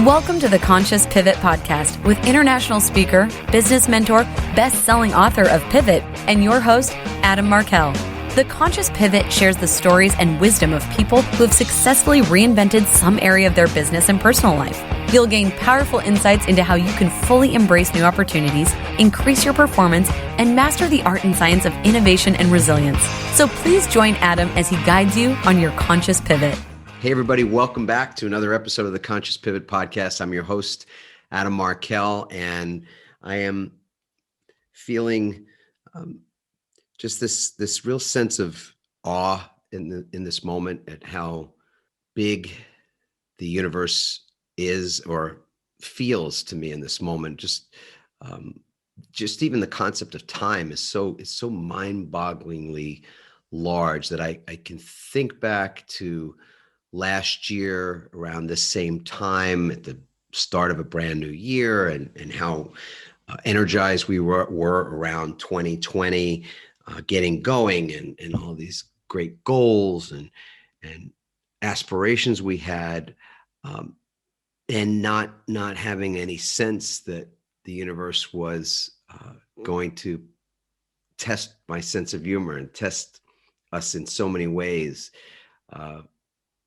Welcome to the Conscious Pivot Podcast with international speaker, business mentor, best-selling author of Pivot, and your host, Adam Markel. The Conscious Pivot shares the stories and wisdom of people who have successfully reinvented some area of their business and personal life. You'll gain powerful insights into how you can fully embrace new opportunities, increase your performance, and master the art and science of innovation and resilience. So please join Adam as he guides you on your conscious pivot. Hey, everybody. Welcome back to another episode of the Conscious Pivot Podcast. I'm your host, Adam Markel, and I am feeling just this real sense of awe in this moment at how big the universe is or feels to me in this moment. Just even the concept of time is so mind-bogglingly large that I can think back to last year around this same time at the start of a brand new year and how energized we were around 2020, getting going and all these great goals and aspirations we had, and not having any sense that the universe was going to test my sense of humor and test us in so many ways,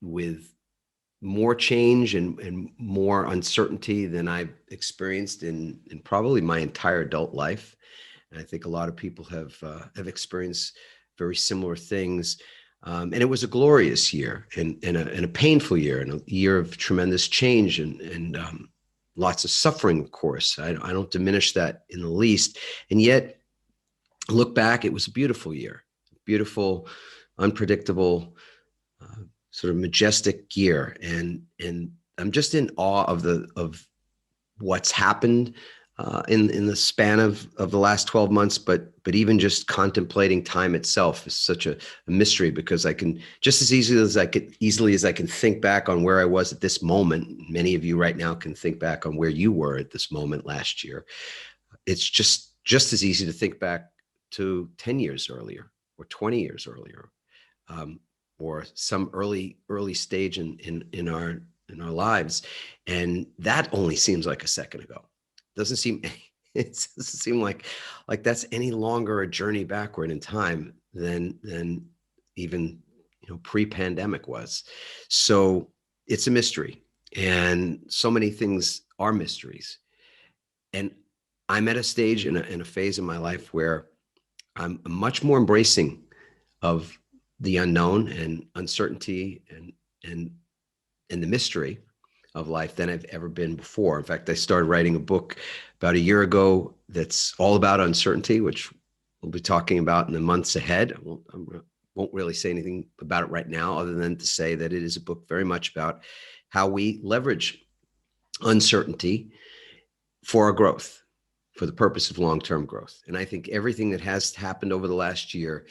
with more change and more uncertainty than I've experienced in probably my entire adult life. And I think a lot of people have experienced very similar things. And it was a glorious year and a painful year and a year of tremendous change and lots of suffering, of course. I don't diminish that in the least. And yet, look back, it was a beautiful year, beautiful, unpredictable, sort of majestic year, and I'm just in awe of what's happened in the span of the last 12 months. But even just contemplating time itself is such a mystery, because I can just as easily as I can think back on where I was at this moment. Many of you right now can think back on where you were at this moment last year. It's just as easy to think back to 10 years earlier or 20 years earlier. Or some early stage in our lives, and that only seems like a second ago. It doesn't seem like that's any longer a journey backward in time than even pre-pandemic was. So it's a mystery, and so many things are mysteries. And I'm at a stage in a phase in my life where I'm much more embracing of the unknown and uncertainty and the mystery of life than I've ever been before. In fact, I started writing a book about a year ago that's all about uncertainty, which we'll be talking about in the months ahead. I won't really say anything about it right now, other than to say that it is a book very much about how we leverage uncertainty for our growth, for the purpose of long-term growth. And I think everything that has happened over the last year,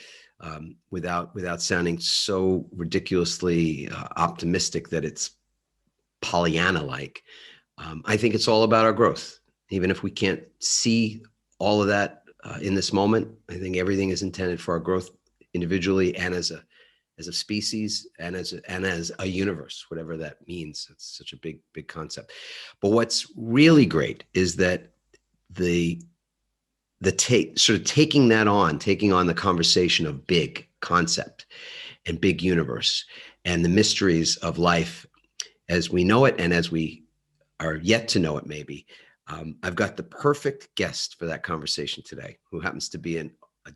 without sounding so ridiculously optimistic that it's Pollyanna-like, I think it's all about our growth. Even if we can't see all of that in this moment, I think everything is intended for our growth individually and as a species and as a universe, whatever that means. It's such a big concept. But what's really great is that taking on the conversation of big concept and big universe and the mysteries of life as we know it and as we are yet to know it, maybe. I've got the perfect guest for that conversation today, who happens to be a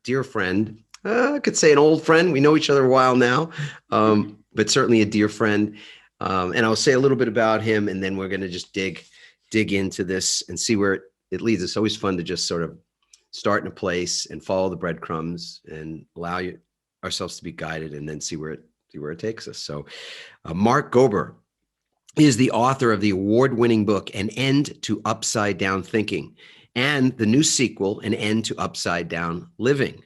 dear friend. I could say an old friend. We know each other a while now, but certainly a dear friend. And I'll say a little bit about him, and then we're going to just dig into this and see where it leads. It's always fun to just sort of start in a place and follow the breadcrumbs and allow ourselves to be guided, and then see where it takes us. So Mark Gober is the author of the award-winning book, An End to Upside Down Thinking, and the new sequel, An End to Upside Down Living,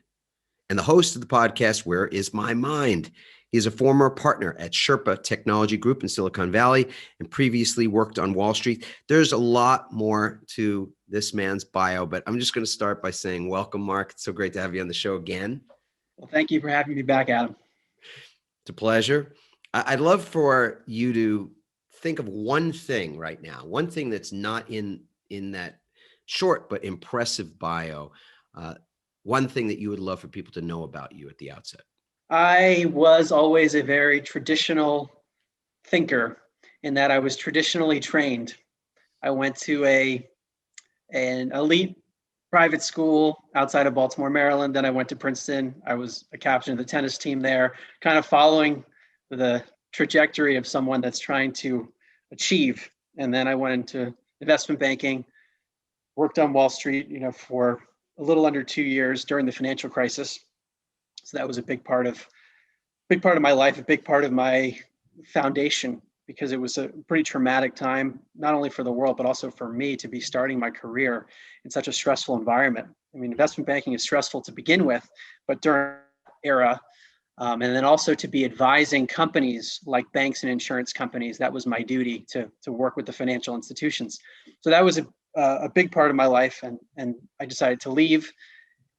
and the host of the podcast, Where Is My Mind? He is a former partner at Sherpa Technology Group in Silicon Valley and previously worked on Wall Street. There's a lot more to this man's bio, but I'm just going to start by saying welcome, Mark. It's so great to have you on the show again. Well, thank you for having me back, Adam. It's a pleasure. I'd love for you to think of one thing right now, one thing that's not in that short but impressive bio, one thing that you would love for people to know about you at the outset. I was always a very traditional thinker in that I was traditionally trained. I went to an elite private school outside of Baltimore, Maryland. Then I went to Princeton. I was a captain of the tennis team there, kind of following the trajectory of someone that's trying to achieve. And then I went into investment banking, worked on Wall Street, for a little under 2 years during the financial crisis. So that was a big part of my life, a big part of my foundation, because it was a pretty traumatic time, not only for the world, but also for me to be starting my career in such a stressful environment. I mean, investment banking is stressful to begin with, but during that era, and then also to be advising companies like banks and insurance companies, that was my duty to work with the financial institutions. So that was a big part of my life, and I decided to leave.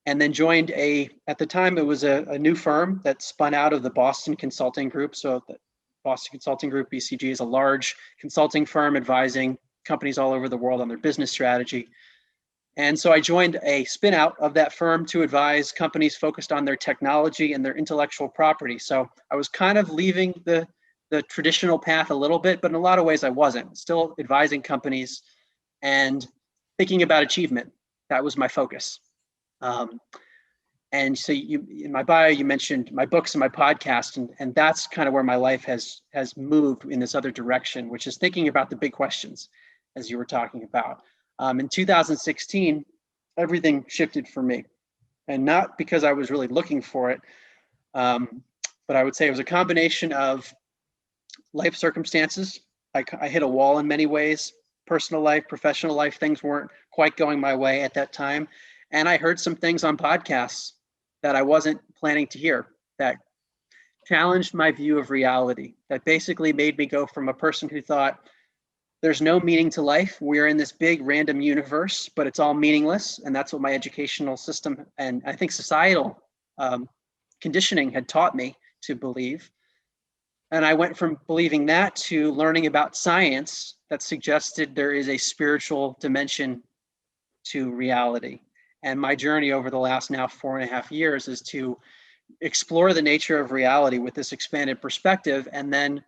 And then joined at the time, it was a new firm that spun out of the Boston Consulting Group. So the Boston Consulting Group, BCG, is a large consulting firm advising companies all over the world on their business strategy. And so I joined a spin out of that firm to advise companies focused on their technology and their intellectual property. So I was kind of leaving the traditional path a little bit, but in a lot of ways I wasn't. Still advising companies and thinking about achievement. That was my focus. And so in my bio, you mentioned my books and my podcast, and that's kind of where my life has moved in this other direction, which is thinking about the big questions, as you were talking about. In 2016, everything shifted for me, and not because I was really looking for it, but I would say it was a combination of life circumstances. I hit a wall in many ways, personal life, professional life, things weren't quite going my way at that time. And I heard some things on podcasts that I wasn't planning to hear, that challenged my view of reality, that basically made me go from a person who thought there's no meaning to life, we're in this big random universe, but it's all meaningless. And that's what my educational system and I think societal conditioning had taught me to believe. And I went from believing that to learning about science that suggested there is a spiritual dimension to reality. And my journey over the last now 4.5 years is to explore the nature of reality with this expanded perspective, and then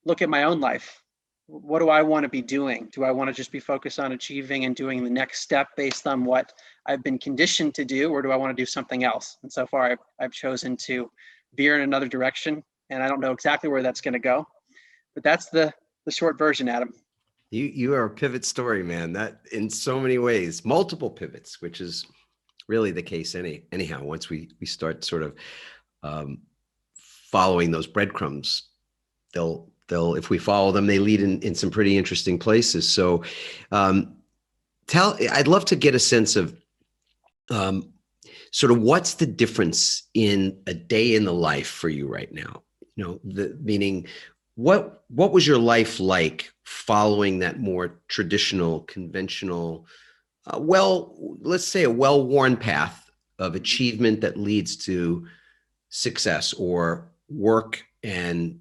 look at my own life. What do I want to be doing? Do I want to just be focused on achieving and doing the next step based on what I've been conditioned to do, or do I want to do something else? And so far, I've chosen to veer in another direction, and I don't know exactly where that's going to go, but that's the short version, Adam. You are a pivot story, man. That in so many ways, multiple pivots, which is really the case anyhow. Once we start sort of following those breadcrumbs, they'll if we follow them, they lead in some pretty interesting places. So I'd love to get a sense of sort of what's the difference in a day in the life for you right now? Meaning what was your life like following that more traditional, conventional, let's say a well-worn path of achievement that leads to success or work and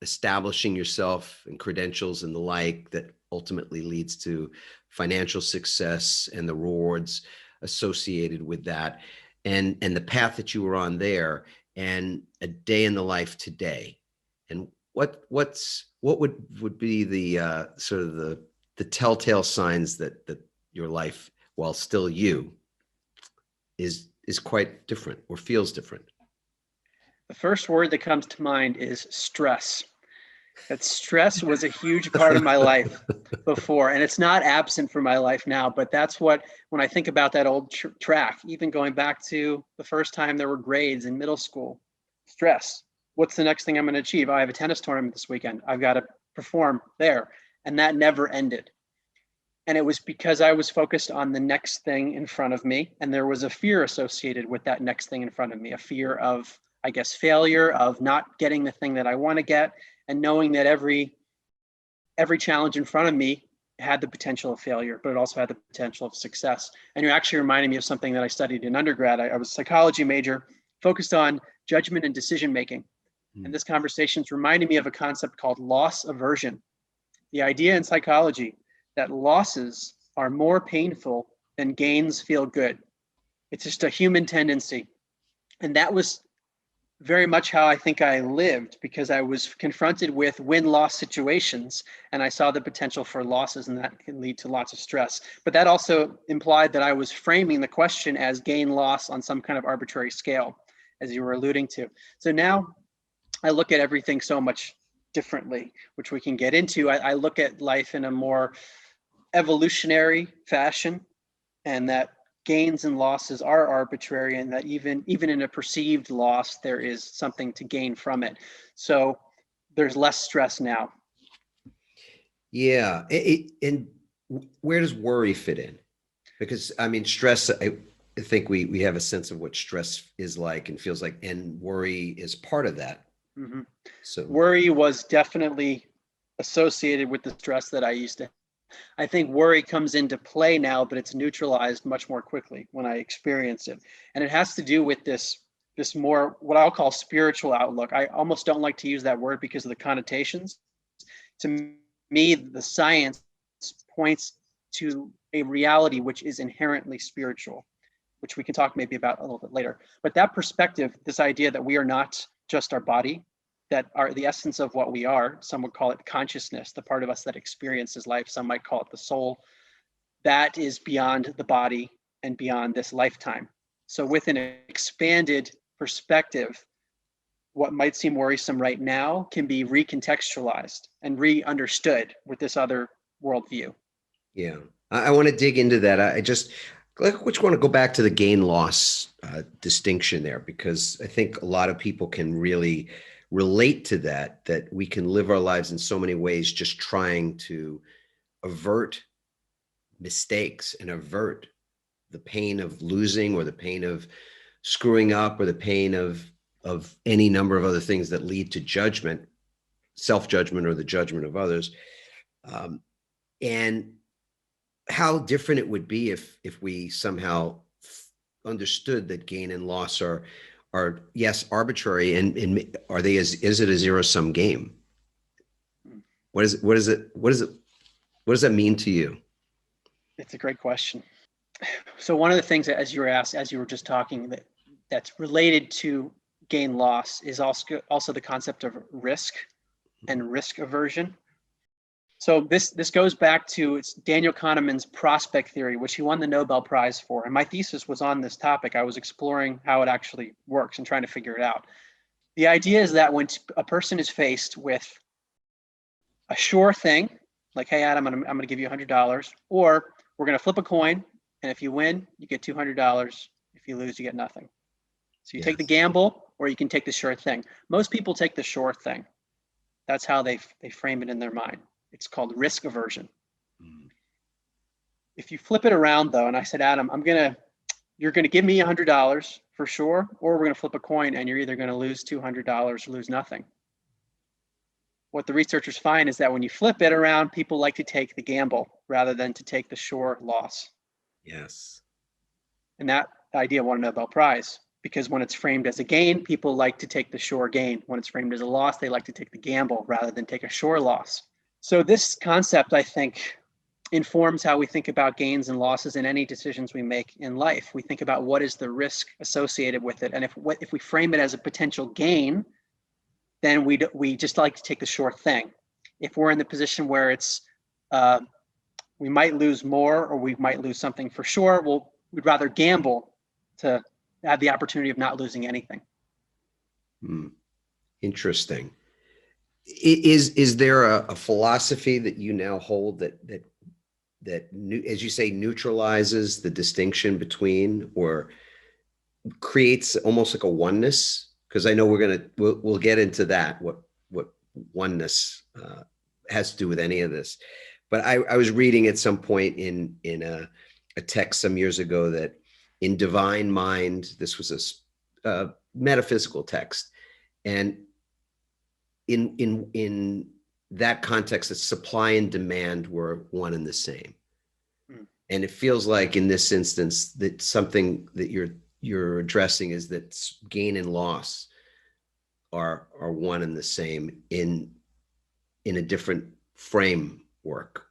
establishing yourself and credentials and the like that ultimately leads to financial success and the rewards associated with that, and the path that you were on there, and a day in the life today, and what would be the sort of the telltale signs that your life, while still you, is quite different or feels different? The first word that comes to mind is stress. That stress was a huge part of my life before, and it's not absent from my life now, but that's when I think about that old track, even going back to the first time there were grades in middle school, stress. What's the next thing I'm going to achieve? I have a tennis tournament this weekend. I've got to perform there. And that never ended. And it was because I was focused on the next thing in front of me. And there was a fear associated with that next thing in front of me, a fear of, I guess, failure, of not getting the thing that I want to get, and knowing that every challenge in front of me had the potential of failure, but it also had the potential of success. And you're actually reminding me of something that I studied in undergrad. I was a psychology major, focused on judgment and decision making. And this conversation is reminding me of a concept called loss aversion. The idea in psychology that losses are more painful than gains feel good. It's just a human tendency. And that was very much how I think I lived, because I was confronted with win-loss situations and I saw the potential for losses, and that can lead to lots of stress. But that also implied that I was framing the question as gain-loss on some kind of arbitrary scale, as you were alluding to. So now I look at everything so much differently, which we can get into. I look at life in a more evolutionary fashion, and that gains and losses are arbitrary, and that even in a perceived loss, there is something to gain from it. So there's less stress now. Yeah. And where does worry fit in? Because I mean, stress, I think we have a sense of what stress is like and feels like, and worry is part of that. Mm-hmm. So worry was definitely associated with the stress that I used to have. I think worry comes into play now, but it's neutralized much more quickly when I experience it. And it has to do with this more, what I'll call spiritual outlook. I almost don't like to use that word because of the connotations. To me, the science points to a reality which is inherently spiritual, which we can talk maybe about a little bit later. But that perspective, this idea that we are not just our body, that are the essence of what we are. Some would call it consciousness, the part of us that experiences life. Some might call it the soul. That is beyond the body and beyond this lifetime. So with an expanded perspective, what might seem worrisome right now can be recontextualized and re-understood with this other worldview. yeah, I want to dig into that. I just want to go back to the gain loss distinction there, because I think a lot of people can really relate to that we can live our lives in so many ways just trying to avert mistakes and avert the pain of losing, or the pain of screwing up, or the pain of any number of other things that lead to judgment, self-judgment, or the judgment of others. And how different it would be if we somehow understood that gain and loss are yes, arbitrary, and are they, is it a zero-sum game? What does that mean to you? It's a great question. So one of the things that, as you were just talking, that's related to gain loss is also the concept of risk and risk aversion. So this goes back to, it's Daniel Kahneman's prospect theory, which he won the Nobel Prize for. And my thesis was on this topic. I was exploring how it actually works and trying to figure it out. The idea is that when a person is faced with a sure thing, like, hey, Adam, I'm going to give you $100, or we're going to flip a coin, and if you win, you get $200. If you lose, you get nothing. So you take the gamble, or you can take the sure thing. Most people take the sure thing. That's how they frame it in their mind. It's called risk aversion. If you flip it around, though, and I said, Adam, you're going to give me $100 for sure, or we're going to flip a coin, and you're either going to lose $200 or lose nothing. What the researchers find is that when you flip it around, people like to take the gamble rather than to take the sure loss. Yes. And that idea won a Nobel Prize, because when it's framed as a gain, people like to take the sure gain. When it's framed as a loss, they like to take the gamble rather than take a sure loss. So this concept, I think, informs how we think about gains and losses in any decisions we make in life. We think about what is the risk associated with it. And if we frame it as a potential gain, then we just like to take the sure thing. If we're in the position where it's we might lose more, or we might lose something for sure, we'd rather gamble to have the opportunity of not losing anything. Interesting. Is there a philosophy that you now hold that as you say, neutralizes the distinction between, or creates almost like a oneness? Because I know we'll get into that, what oneness has to do with any of this. But I was reading at some point in a text some years ago that in Divine Mind, this was a metaphysical text, and in that context, that supply and demand were one and the same. And it feels like in this instance that something that you're addressing is that gain and loss are one and the same in a different framework.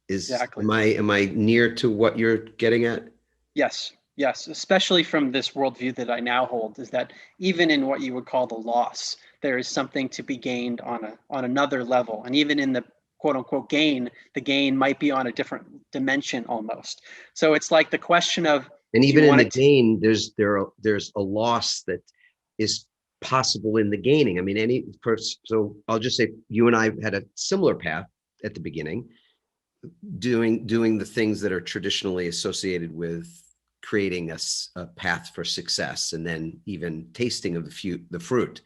Exactly. Am I near to what you're getting at? Yes, yes, especially from this worldview that I now hold, is that even in what you would call the loss, there is something to be gained on another level. And even in the quote unquote gain, the gain might be on a different dimension almost. So it's like the question of, And do you even in want the it to, gain, there's a loss that is possible in the gaining. I mean, so I'll just say you and I had a similar path at the beginning, doing the things that are traditionally associated with creating a path for success, and then even tasting of the fruit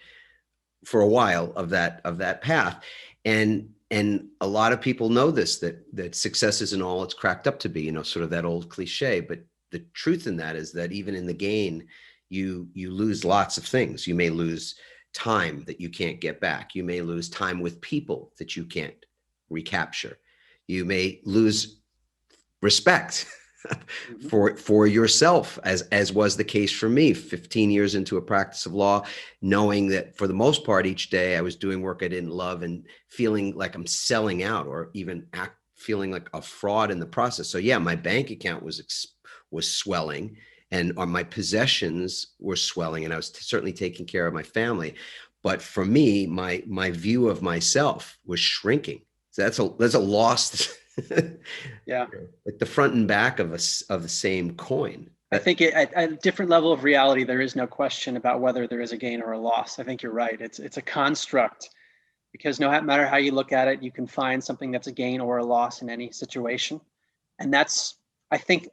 for a while of that path. And a lot of people know this, that success isn't all it's cracked up to be, sort of that old cliche. But the truth in that is that even in the gain, you lose lots of things. You may lose time that you can't get back. You may lose time with people that you can't recapture. You may lose respect for yourself, as was the case for me 15 years into a practice of law, knowing that for the most part each day I was doing work I didn't love and feeling like I'm selling out, or even feeling like a fraud in the process. So yeah, my bank account was swelling, or my possessions were swelling, and I was certainly taking care of my family. But for me, my view of myself was shrinking. So that's a lost yeah. like the front and back of the same coin. I think at a different level of reality, there is no question about whether there is a gain or a loss. I think you're right. It's a construct, because no matter how you look at it, you can find something that's a gain or a loss in any situation. And that's, I think,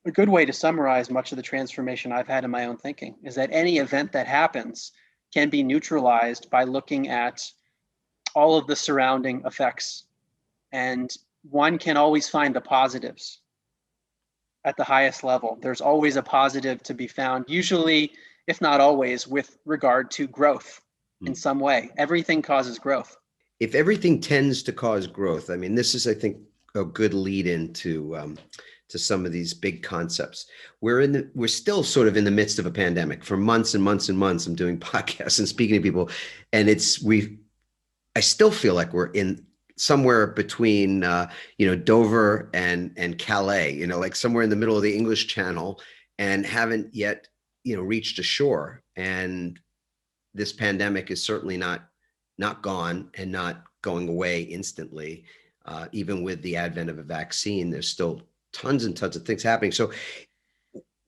a good way to summarize much of the transformation I've had in my own thinking, is that any event that happens can be neutralized by looking at all of the surrounding effects. And one can always find the positives at the highest level. There's always a positive to be found, usually, if not always, with regard to growth in some way. Everything causes growth. If everything tends to cause growth, I mean, this is, I think, a good lead into to some of these big concepts. We're still sort of in the midst of a pandemic. For months and months and months, I'm doing podcasts and speaking to people, and I still feel like we're in somewhere between Dover and Calais, like somewhere in the middle of the English Channel, and haven't yet reached a shore. And this pandemic is certainly not gone and not going away instantly. Even with the advent of a vaccine, there's still tons and tons of things happening. So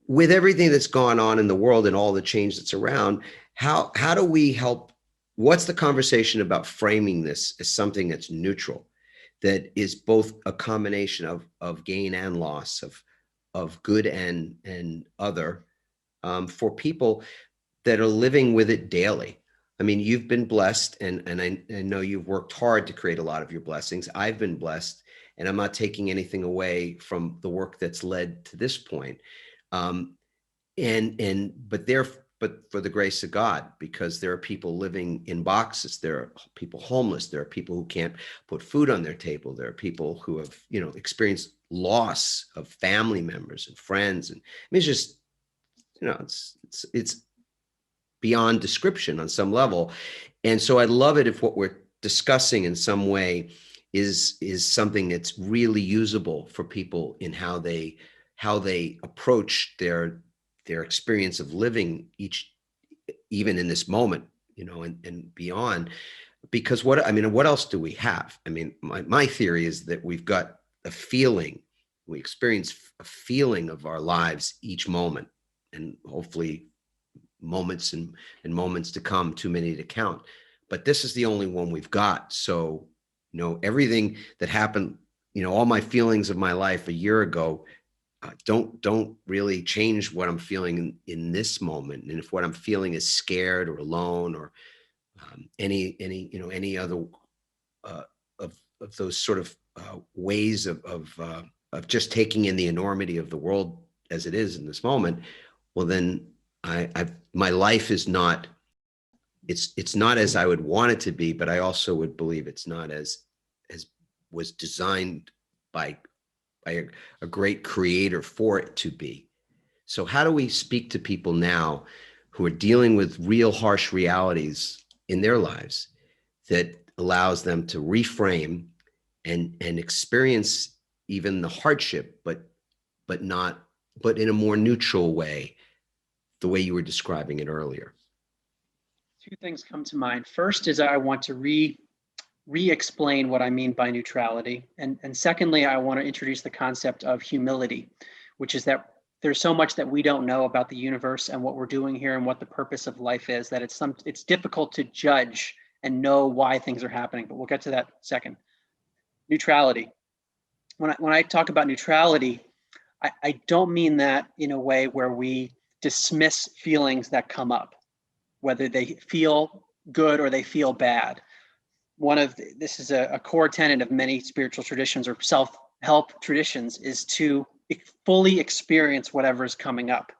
with everything that's gone on in the world and all the change that's around, how do we help? What's the conversation about framing this as something that's neutral, that is both a combination of gain and loss, of good and other, for people that are living with it daily? I mean, you've been blessed, and I know you've worked hard to create a lot of your blessings. I've been blessed, and I'm not taking anything away from the work that's led to this point. But for the grace of God, because there are people living in boxes, there are people homeless, there are people who can't put food on their table, there are people who have, experienced loss of family members and friends. And I mean, it's just, it's beyond description on some level. And so I'd love it if what we're discussing in some way is something that's really usable for people in how they approach their experience of living even in this moment, and beyond. Because what else do we have? I mean, my theory is that we've got a feeling, we experience a feeling of our lives each moment, and hopefully moments and moments to come, too many to count. But this is the only one we've got. So, everything that happened, all my feelings of my life a year ago, don't really change what I'm feeling in this moment. And if what I'm feeling is scared or alone, or any other of those sort of ways of just taking in the enormity of the world as it is in this moment, well, then my life is not, it's not as I would want it to be, but I also would believe it's not as was designed by a great creator for it to be. So how do we speak to people now who are dealing with real harsh realities in their lives, that allows them to reframe and experience even the hardship, but in a more neutral way, the way you were describing it earlier. Two things come to mind. First is I want to re-explain what I mean by neutrality. And secondly, I want to introduce the concept of humility, which is that there's so much that we don't know about the universe and what we're doing here and what the purpose of life is, that it's difficult to judge and know why things are happening. But we'll get to that second. Neutrality. When I talk about neutrality, I don't mean that in a way where we dismiss feelings that come up, whether they feel good or they feel bad. This is a core tenet of many spiritual traditions or self-help traditions, is to fully experience whatever is coming up.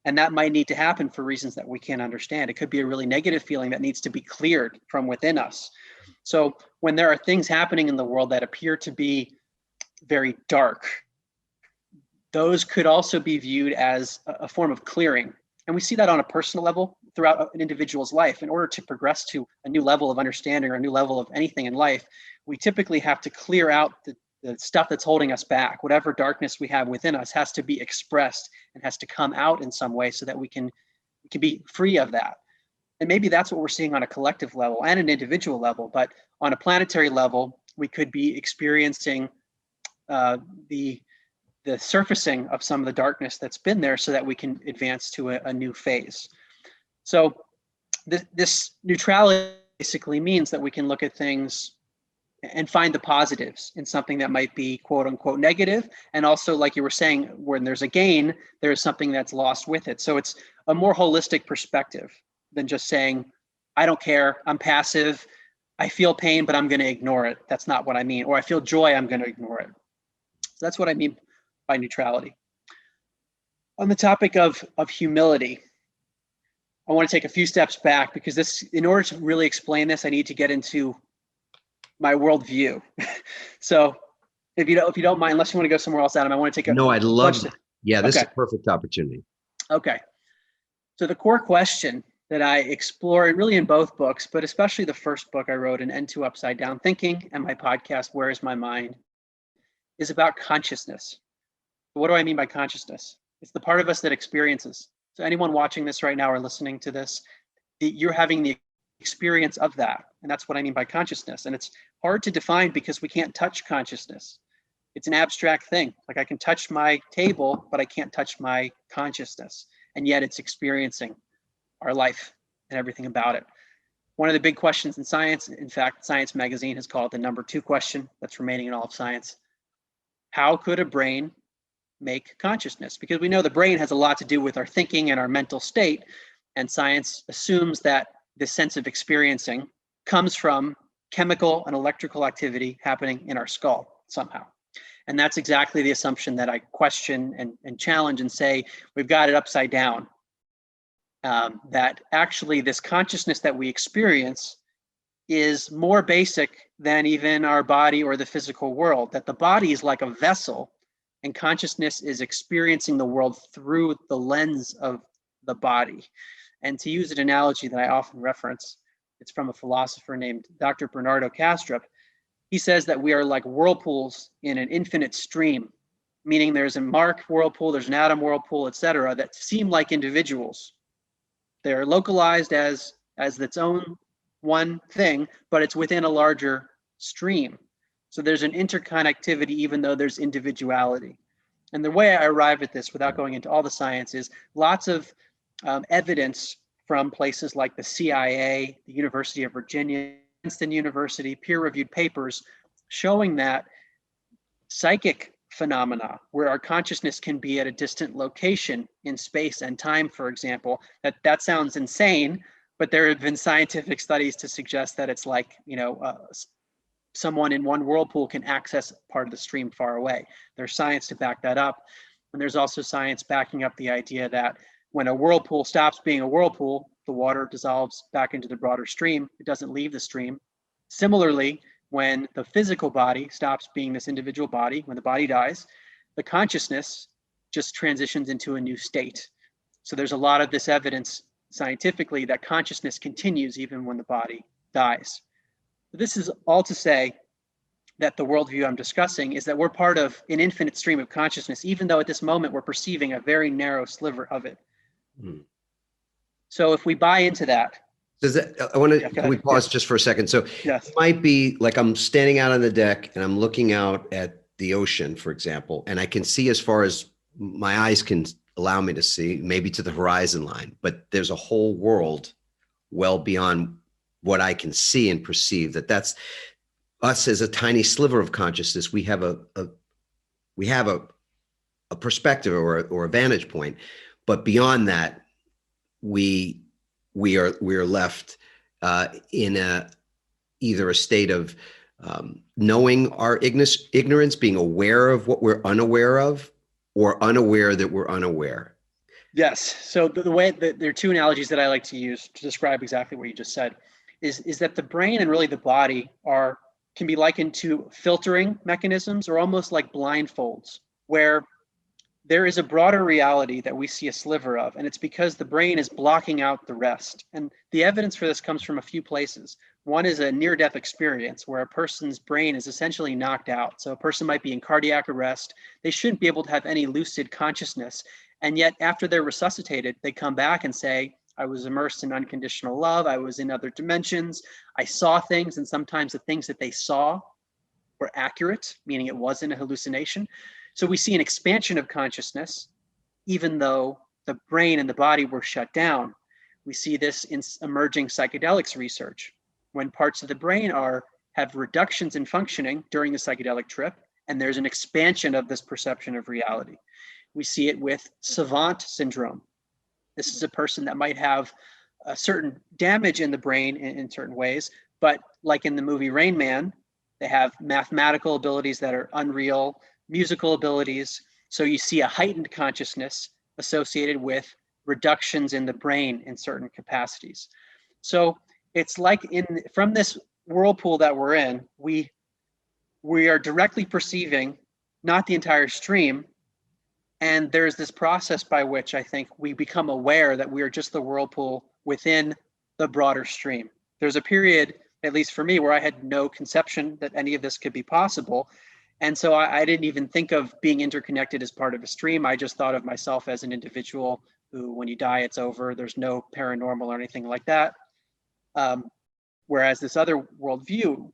And that might need to happen for reasons that we can't understand. It could be a really negative feeling that needs to be cleared from within us. So when there are things happening in the world that appear to be very dark, those could also be viewed as a form of clearing. And we see that on a personal level throughout an individual's life. In order to progress to a new level of understanding or a new level of anything in life, we typically have to clear out the stuff that's holding us back. Whatever darkness we have within us has to be expressed and has to come out in some way so that we can be free of that. And maybe that's what we're seeing on a collective level and an individual level. But on a planetary level, we could be experiencing the surfacing of some of the darkness that's been there so that we can advance to a new phase. So this neutrality basically means that we can look at things and find the positives in something that might be quote unquote negative. And also, like you were saying, when there's a gain, there's something that's lost with it. So it's a more holistic perspective than just saying, I don't care, I'm passive, I feel pain, but I'm going to ignore it. That's not what I mean. Or I feel joy, I'm going to ignore it. So that's what I mean by neutrality. On the topic of humility, I want to take a few steps back because this, in order to really explain this, I need to get into my worldview. So if you don't mind, unless you want to go somewhere else, Adam, I want to take a No, I'd love. Yeah, this Okay. is a perfect opportunity. Okay. So the core question that I explore really in both books, but especially the first book I wrote, in End to Upside Down Thinking, and my podcast, Where is My Mind, is about consciousness. What do I mean by consciousness? It's the part of us that experiences. So anyone watching this right now or listening to this, you're having the experience of that. And that's what I mean by consciousness. And it's hard to define because we can't touch consciousness. It's an abstract thing. Like I can touch my table, but I can't touch my consciousness. And yet it's experiencing our life and everything about it. One of the big questions in science, in fact, Science Magazine has called it the number 2 question that's remaining in all of science. How could a brain make consciousness? Because we know the brain has a lot to do with our thinking and our mental state. And science assumes that this sense of experiencing comes from chemical and electrical activity happening in our skull somehow. And that's exactly the assumption that I question and challenge and say, we've got it upside down. That actually this consciousness that we experience is more basic than even our body or the physical world, that the body is like a vessel and consciousness is experiencing the world through the lens of the body. And to use an analogy that I often reference, it's from a philosopher named Dr. Bernardo Kastrup. He says that we are like whirlpools in an infinite stream, meaning there's a Mark whirlpool, there's an Adam whirlpool, etc., that seem like individuals. They're localized as its own one thing, but it's within a larger stream. So there's an interconnectivity, even though there's individuality. And the way I arrive at this, without going into all the science, is lots of evidence from places like the CIA, the University of Virginia, Princeton University, peer-reviewed papers showing that psychic phenomena where our consciousness can be at a distant location in space and time, for example, that sounds insane, but there have been scientific studies to suggest that it's like, someone in one whirlpool can access part of the stream far away. There's science to back that up. And there's also science backing up the idea that when a whirlpool stops being a whirlpool, the water dissolves back into the broader stream. It doesn't leave the stream. Similarly, when the physical body stops being this individual body, when the body dies, the consciousness just transitions into a new state. So there's a lot of this evidence scientifically that consciousness continues even when the body dies. This is all to say that the worldview I'm discussing is that we're part of an infinite stream of consciousness, even though at this moment we're perceiving a very narrow sliver of it. Hmm. So if we buy into that, Does that, I want to, Yeah, go can we ahead. pause Yes. just for a second? So Yes. it might be like I'm standing out on the deck and I'm looking out at the ocean, for example, and I can see as far as my eyes can allow me to see, maybe to the horizon line, but there's a whole world well beyond what I can see and perceive. That's us as a tiny sliver of consciousness. We have a perspective or a vantage point, but beyond that, we are left in either a state of knowing our ignorance, being aware of what we're unaware of, or unaware that we're unaware. Yes. So the way that there are two analogies that I like to use to describe exactly what you just said is that the brain and really the body can be likened to filtering mechanisms or almost like blindfolds, where there is a broader reality that we see a sliver of, and it's because the brain is blocking out the rest. And the evidence for this comes from a few places. One is a near-death experience where a person's brain is essentially knocked out. So a person might be in cardiac arrest. They shouldn't be able to have any lucid consciousness. And yet after they're resuscitated, they come back and say, I was immersed in unconditional love. I was in other dimensions. I saw things, and sometimes the things that they saw were accurate, meaning it wasn't a hallucination. So we see an expansion of consciousness, even though the brain and the body were shut down. We see this in emerging psychedelics research, when parts of the brain have reductions in functioning during the psychedelic trip, and there's an expansion of this perception of reality. We see it with Savant Syndrome. This is a person that might have a certain damage in the brain in certain ways, but like in the movie Rain Man, they have mathematical abilities that are unreal, musical abilities. So you see a heightened consciousness associated with reductions in the brain in certain capacities. So it's like from this whirlpool that we're in, we are directly perceiving not the entire stream. And there's this process by which I think we become aware that we are just the whirlpool within the broader stream. There's a period, at least for me, where I had no conception that any of this could be possible. And so I didn't even think of being interconnected as part of a stream. I just thought of myself as an individual who, when you die, it's over. There's no paranormal or anything like that. Whereas this other worldview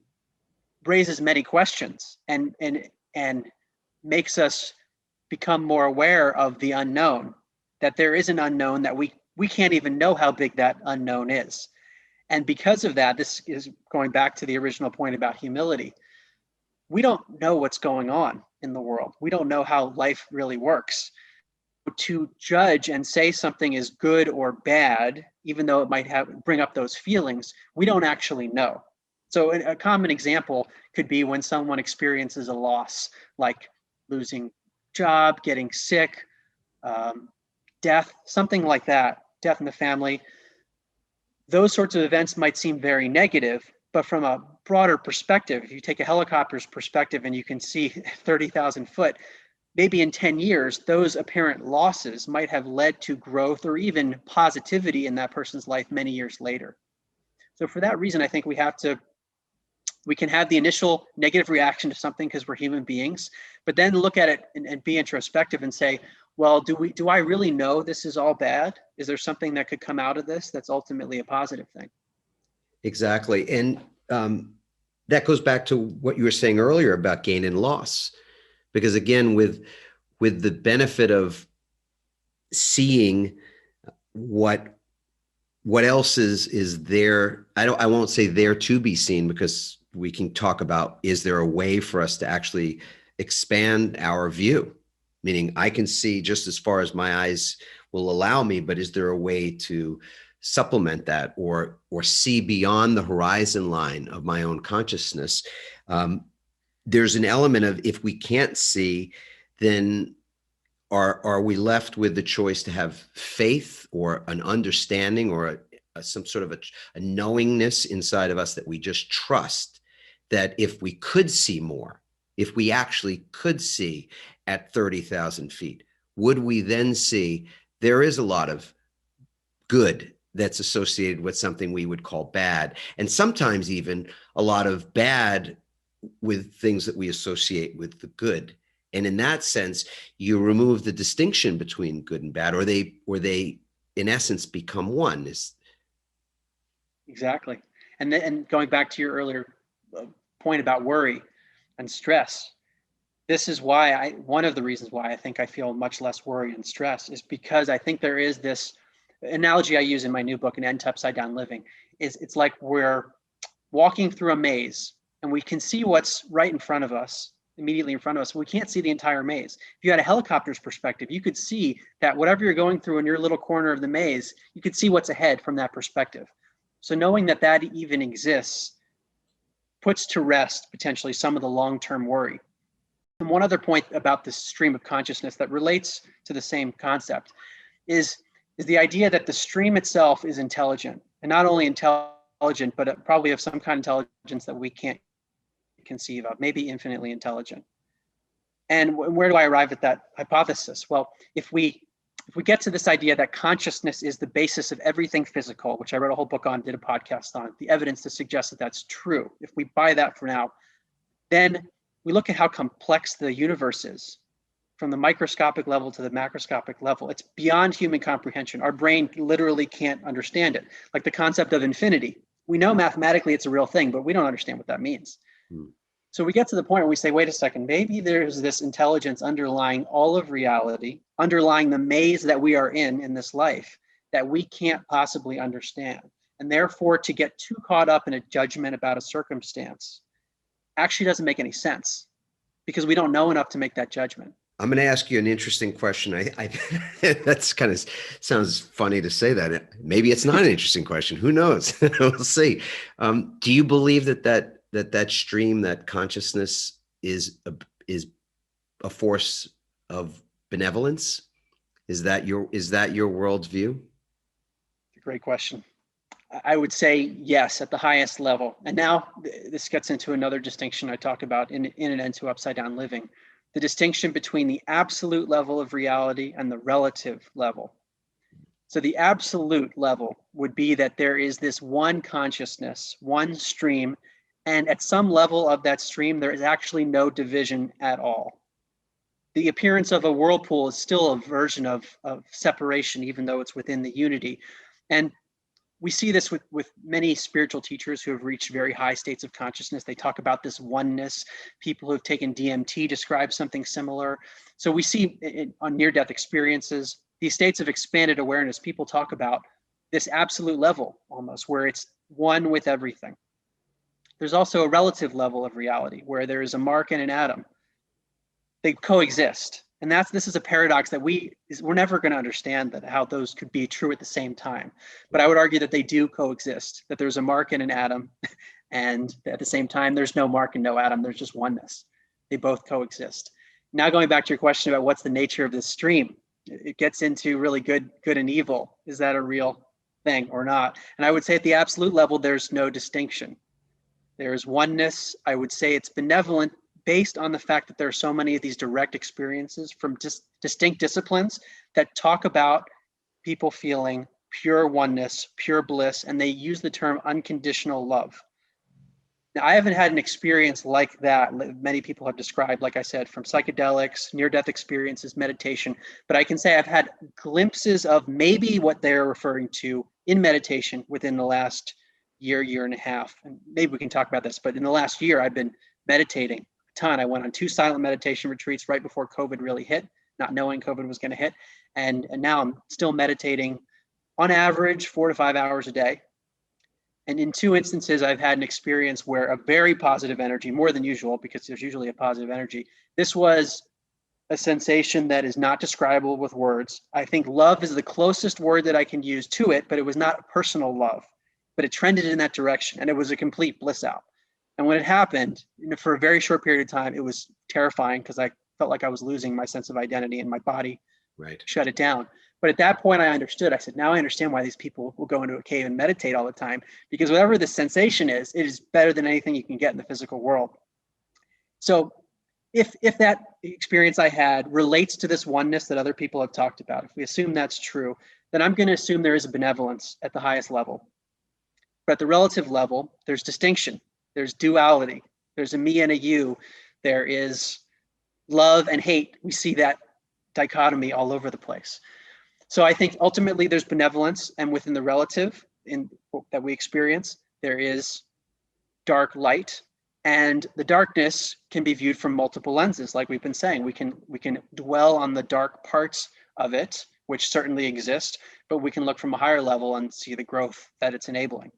raises many questions and makes us become more aware of the unknown, that there is an unknown that we can't even know how big that unknown is. And because of that, this is going back to the original point about humility. We don't know what's going on in the world. We don't know how life really works. To judge and say something is good or bad, even though it might bring up those feelings, we don't actually know. So a common example could be when someone experiences a loss, like losing job, getting sick, death, something like that, death in the family. Those sorts of events might seem very negative, but from a broader perspective, if you take a helicopter's perspective and you can see 30,000 foot, maybe in 10 years, those apparent losses might have led to growth or even positivity in that person's life many years later. So for that reason, I think we can have the initial negative reaction to something because we're human beings, but then look at it and be introspective and say, well, do I really know this is all bad? Is there something that could come out of this that's ultimately a positive thing? Exactly. And that goes back to what you were saying earlier about gain and loss. Because again, with the benefit of seeing what else is there, I won't say there to be seen, because we can talk about, is there a way for us to actually expand our view? Meaning I can see just as far as my eyes will allow me, but is there a way to supplement that or see beyond the horizon line of my own consciousness? There's an element of, if we can't see, then are we left with the choice to have faith or an understanding or some sort of a knowingness inside of us that we just trust that if we could see more, if we actually could see at 30,000 feet, would we then see there is a lot of good that's associated with something we would call bad, and sometimes even a lot of bad with things that we associate with the good. And in that sense, you remove the distinction between good and bad, or they in essence become one. Exactly. And going back to your earlier point about worry and stress, this is why one of the reasons why I think I feel much less worry and stress is because I think there is this analogy I use in my new book, An End to Upside Down Living, is it's like we're walking through a maze and we can see what's right in front of us, immediately in front of us. We can't see the entire maze. If you had a helicopter's perspective, you could see that whatever you're going through in your little corner of the maze, you could see what's ahead from that perspective. So knowing that that even exists puts to rest potentially some of the long-term worry. And one other point about this stream of consciousness that relates to the same concept is the idea that the stream itself is intelligent, and not only intelligent, but probably of some kind of intelligence that we can't conceive of, maybe infinitely intelligent. And where do I arrive at that hypothesis? Well, if we get to this idea that consciousness is the basis of everything physical, which I wrote a whole book on, did a podcast on, the evidence to suggest that that's true, if we buy that for now, then we look at how complex the universe is, from the microscopic level to the macroscopic level. It's beyond human comprehension. Our brain literally can't understand it. Like the concept of infinity. We know mathematically it's a real thing, but we don't understand what that means. So we get to the point where we say, wait a second, maybe there's this intelligence underlying all of reality, underlying the maze that we are in this life, that we can't possibly understand. And therefore, to get too caught up in a judgment about a circumstance actually doesn't make any sense, because we don't know enough to make that judgment. I'm going to ask you an interesting question. I that's kind of sounds funny to say that. Maybe it's not an interesting question. Who knows? We'll see. Do you believe that stream, that consciousness is a force of benevolence? Is that your worldview? Great question. I would say yes, at the highest level. And now this gets into another distinction I talk about in An End to Upside Down Living, the distinction between the absolute level of reality and the relative level. So the absolute level would be that there is this one consciousness, one stream, and at some level of that stream, there is actually no division at all. The appearance of a whirlpool is still a version of separation, even though it's within the unity. And we see this with many spiritual teachers who have reached very high states of consciousness. They talk about this oneness. People who have taken DMT describe something similar. So we see on near-death experiences, these states of expanded awareness, people talk about this absolute level almost, where it's one with everything. There's also a relative level of reality where there is a Mark and an Adam. They coexist. And this is a paradox that we're never going to understand, that how those could be true at the same time. But I would argue that they do coexist, that there's a Mark and an Adam, and at the same time, there's no Mark and no Adam, there's just oneness. They both coexist. Now going back to your question about what's the nature of this stream, it gets into really good and evil. Is that a real thing or not? And I would say at the absolute level, there's no distinction. There's oneness. I would say it's benevolent, based on the fact that there are so many of these direct experiences from distinct disciplines that talk about people feeling pure oneness, pure bliss, and they use the term unconditional love. Now, I haven't had an experience like that. Many people have described, like I said, from psychedelics, near-death experiences, meditation, but I can say I've had glimpses of maybe what they're referring to in meditation within the last year and a half. And maybe we can talk about this, but in the last year, I've been meditating ton. I went on 2 silent meditation retreats right before COVID really hit, not knowing COVID was going to hit. And now I'm still meditating on average 4 to 5 hours a day. And in 2 instances, I've had an experience where a very positive energy, more than usual, because there's usually a positive energy. This was a sensation that is not describable with words. I think love is the closest word that I can use to it, but it was not personal love, but it trended in that direction. And it was a complete bliss out. And when it happened, for a very short period of time, it was terrifying because I felt like I was losing my sense of identity and my body shut it down. But at that point, I understood. I said, now I understand why these people will go into a cave and meditate all the time, because whatever the sensation is, it is better than anything you can get in the physical world. So if that experience I had relates to this oneness that other people have talked about, if we assume that's true, then I'm going to assume there is a benevolence at the highest level. But at the relative level, there's distinction, there's duality, there's a me and a you, there is love and hate. We see that dichotomy all over the place. So I think ultimately there's benevolence, and within the relative that we experience, there is dark light, and the darkness can be viewed from multiple lenses. Like we've been saying, we can dwell on the dark parts of it, which certainly exist, but we can look from a higher level and see the growth that it's enabling.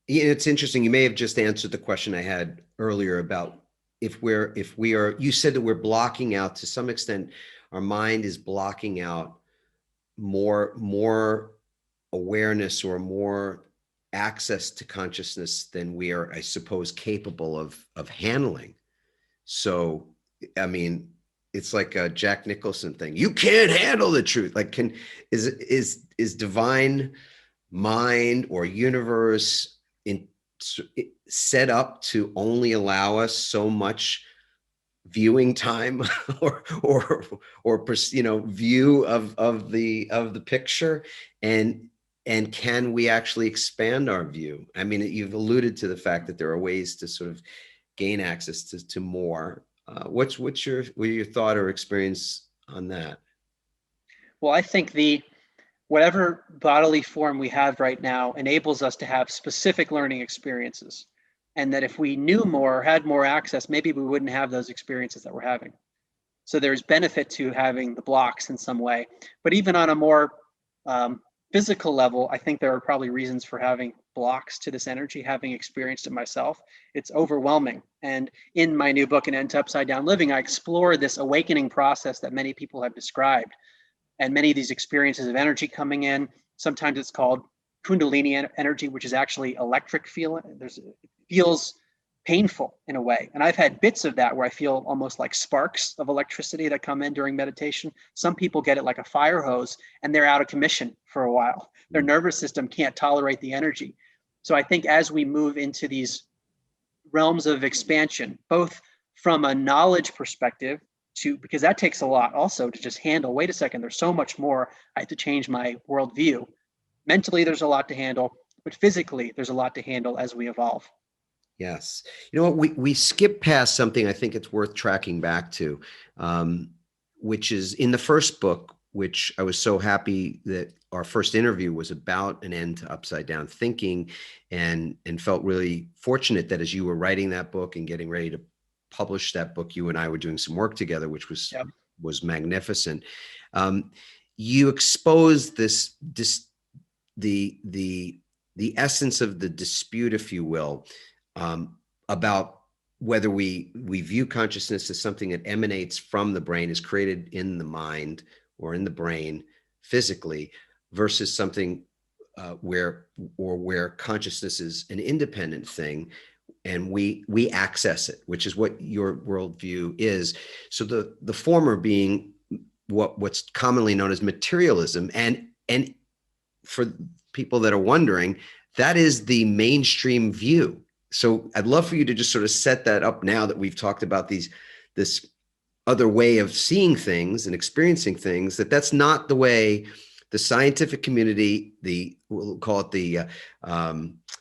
Yeah, it's interesting. You may have just answered the question I had earlier about if we are, you said that we're blocking out, to some extent, our mind is blocking out more awareness or more access to consciousness than we are, I suppose, capable of handling. So, I mean, it's like a Jack Nicholson thing. You can't handle the truth. Like, is divine mind or universe set up to only allow us so much viewing time or view of the picture, and can we actually expand our view? I mean, you've alluded to the fact that there are ways to sort of gain access to more. What's your thought or experience on that? Well, I think whatever bodily form we have right now enables us to have specific learning experiences. And that if we knew more, had more access, maybe we wouldn't have those experiences that we're having. So there's benefit to having the blocks in some way. But even on a more physical level, I think there are probably reasons for having blocks to this energy, having experienced it myself. It's overwhelming. And in my new book, An End to Upside Down Living, I explore this awakening process that many people have described. And many of these experiences of energy coming in, sometimes it's called Kundalini energy, which is actually electric feeling. It feels painful in a way. And I've had bits of that where I feel almost like sparks of electricity that come in during meditation. Some people get it like a fire hose and they're out of commission for a while. Their nervous system can't tolerate the energy. So I think as we move into these realms of expansion, both from a knowledge perspective, because that takes a lot also to just handle, wait a second, there's so much more. I have to change my worldview. Mentally, there's a lot to handle, but physically, there's a lot to handle as we evolve. Yes. You know what, we skip past something I think it's worth tracking back to, which is in the first book, which I was so happy that our first interview was about an end to upside down thinking, and felt really fortunate that as you were writing that book and getting ready to publish that book, you and I were doing some work together, which was magnificent. You exposed the essence of the dispute, if you will, about whether we view consciousness as something that emanates from the brain, is created in the mind or in the brain physically, versus something where consciousness is an independent thing and we access it, which is what your worldview is. So the former being what's commonly known as materialism, and for people that are wondering, that is the mainstream view. So I'd love for you to just sort of set that up now that we've talked about this other way of seeing things and experiencing things, that's not the way the scientific community, we'll call it the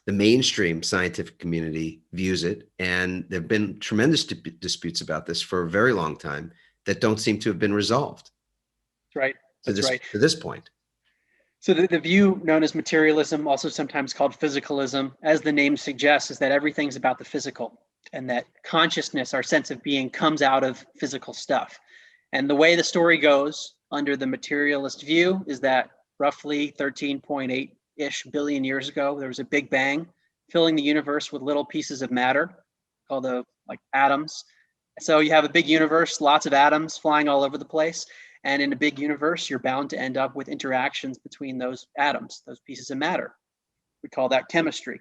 mainstream scientific community, views it. And there've been tremendous disputes about this for a very long time that don't seem to have been resolved. Right. That's right. To this point. So the view known as materialism, also sometimes called physicalism, as the name suggests, is that everything's about the physical, and that consciousness, our sense of being, comes out of physical stuff. And the way the story goes under the materialist view is that roughly 13.8-ish billion years ago, there was a big bang filling the universe with little pieces of matter called like atoms. So you have a big universe, lots of atoms flying all over the place. And in a big universe, you're bound to end up with interactions between those atoms, those pieces of matter. We call that chemistry.